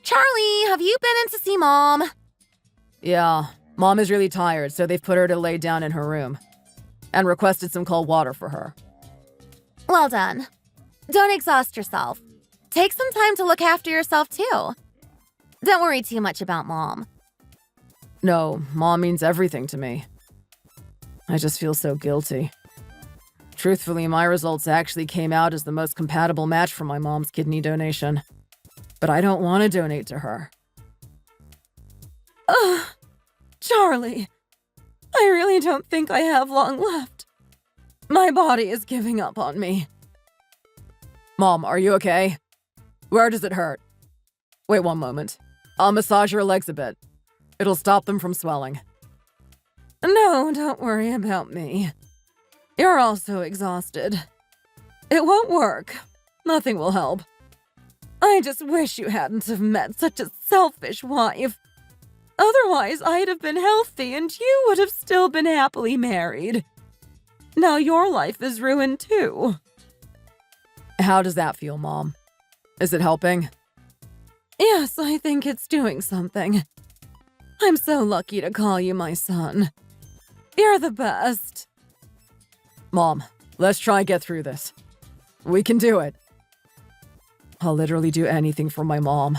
Charlie, have you been in to see Mom? Yeah, Mom is really tired, so they've put her to lay down in her room. And requested some cold water for her. Well done. Don't exhaust yourself. Take some time to look after yourself, too. Don't worry too much about Mom. No, Mom means everything to me. I just feel so guilty. Truthfully, my results actually came out as the most compatible match for my mom's kidney donation. But I don't want to donate to her. Ugh, Charlie, I really don't think I have long left. My body is giving up on me. Mom, are you okay? Where does it hurt? Wait one moment. I'll massage your legs a bit. It'll stop them from swelling. No, don't worry about me. You're also exhausted. It won't work. Nothing will help. I just wish you hadn't have met such a selfish wife. Otherwise, I'd have been healthy and you would have still been happily married. Now your life is ruined too. How does that feel, Mom? Is it helping? Yes, I think it's doing something. I'm so lucky to call you my son. You're the best. Mom, let's try and get through this. We can do it. I'll literally do anything for my mom.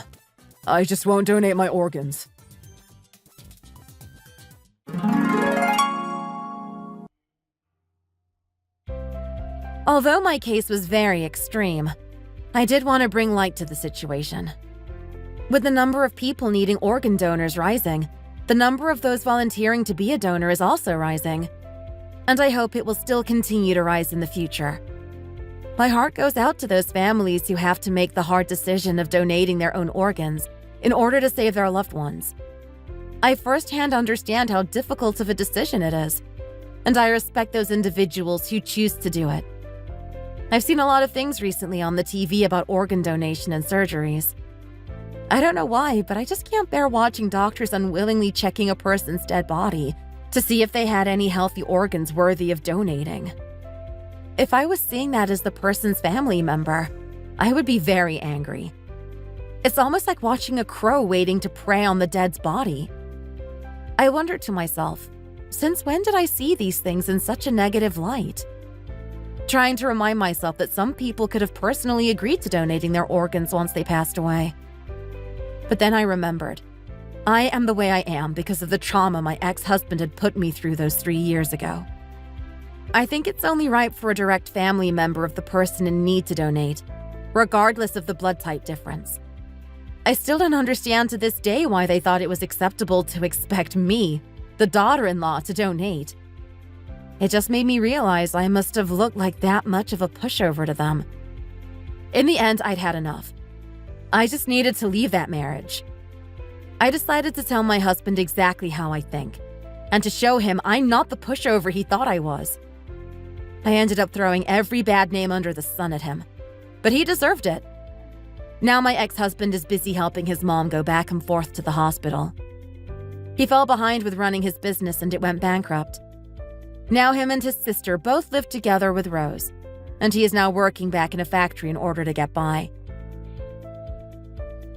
I just won't donate my organs. Although my case was very extreme, I did want to bring light to the situation. With the number of people needing organ donors rising, the number of those volunteering to be a donor is also rising. And I hope it will still continue to rise in the future. My heart goes out to those families who have to make the hard decision of donating their own organs in order to save their loved ones. I firsthand understand how difficult of a decision it is, and I respect those individuals who choose to do it. I've seen a lot of things recently on the TV about organ donation and surgeries. I don't know why, but I just can't bear watching doctors unwillingly checking a person's dead body to see if they had any healthy organs worthy of donating. If I was seeing that as the person's family member, I would be very angry. It's almost like watching a crow waiting to prey on the dead's body. I wondered to myself, since when did I see these things in such a negative light? Trying to remind myself that some people could have personally agreed to donating their organs once they passed away. But then I remembered, I am the way I am because of the trauma my ex-husband had put me through those 3 years ago. I think it's only right for a direct family member of the person in need to donate, regardless of the blood type difference. I still don't understand to this day why they thought it was acceptable to expect me, the daughter-in-law, to donate. It just made me realize I must have looked like that much of a pushover to them. In the end, I'd had enough. I just needed to leave that marriage. I decided to tell my husband exactly how I think, and to show him I'm not the pushover he thought I was. I ended up throwing every bad name under the sun at him, but he deserved it. Now my ex-husband is busy helping his mom go back and forth to the hospital. He fell behind with running his business and it went bankrupt. Now him and his sister both live together with Rose, and he is now working back in a factory in order to get by.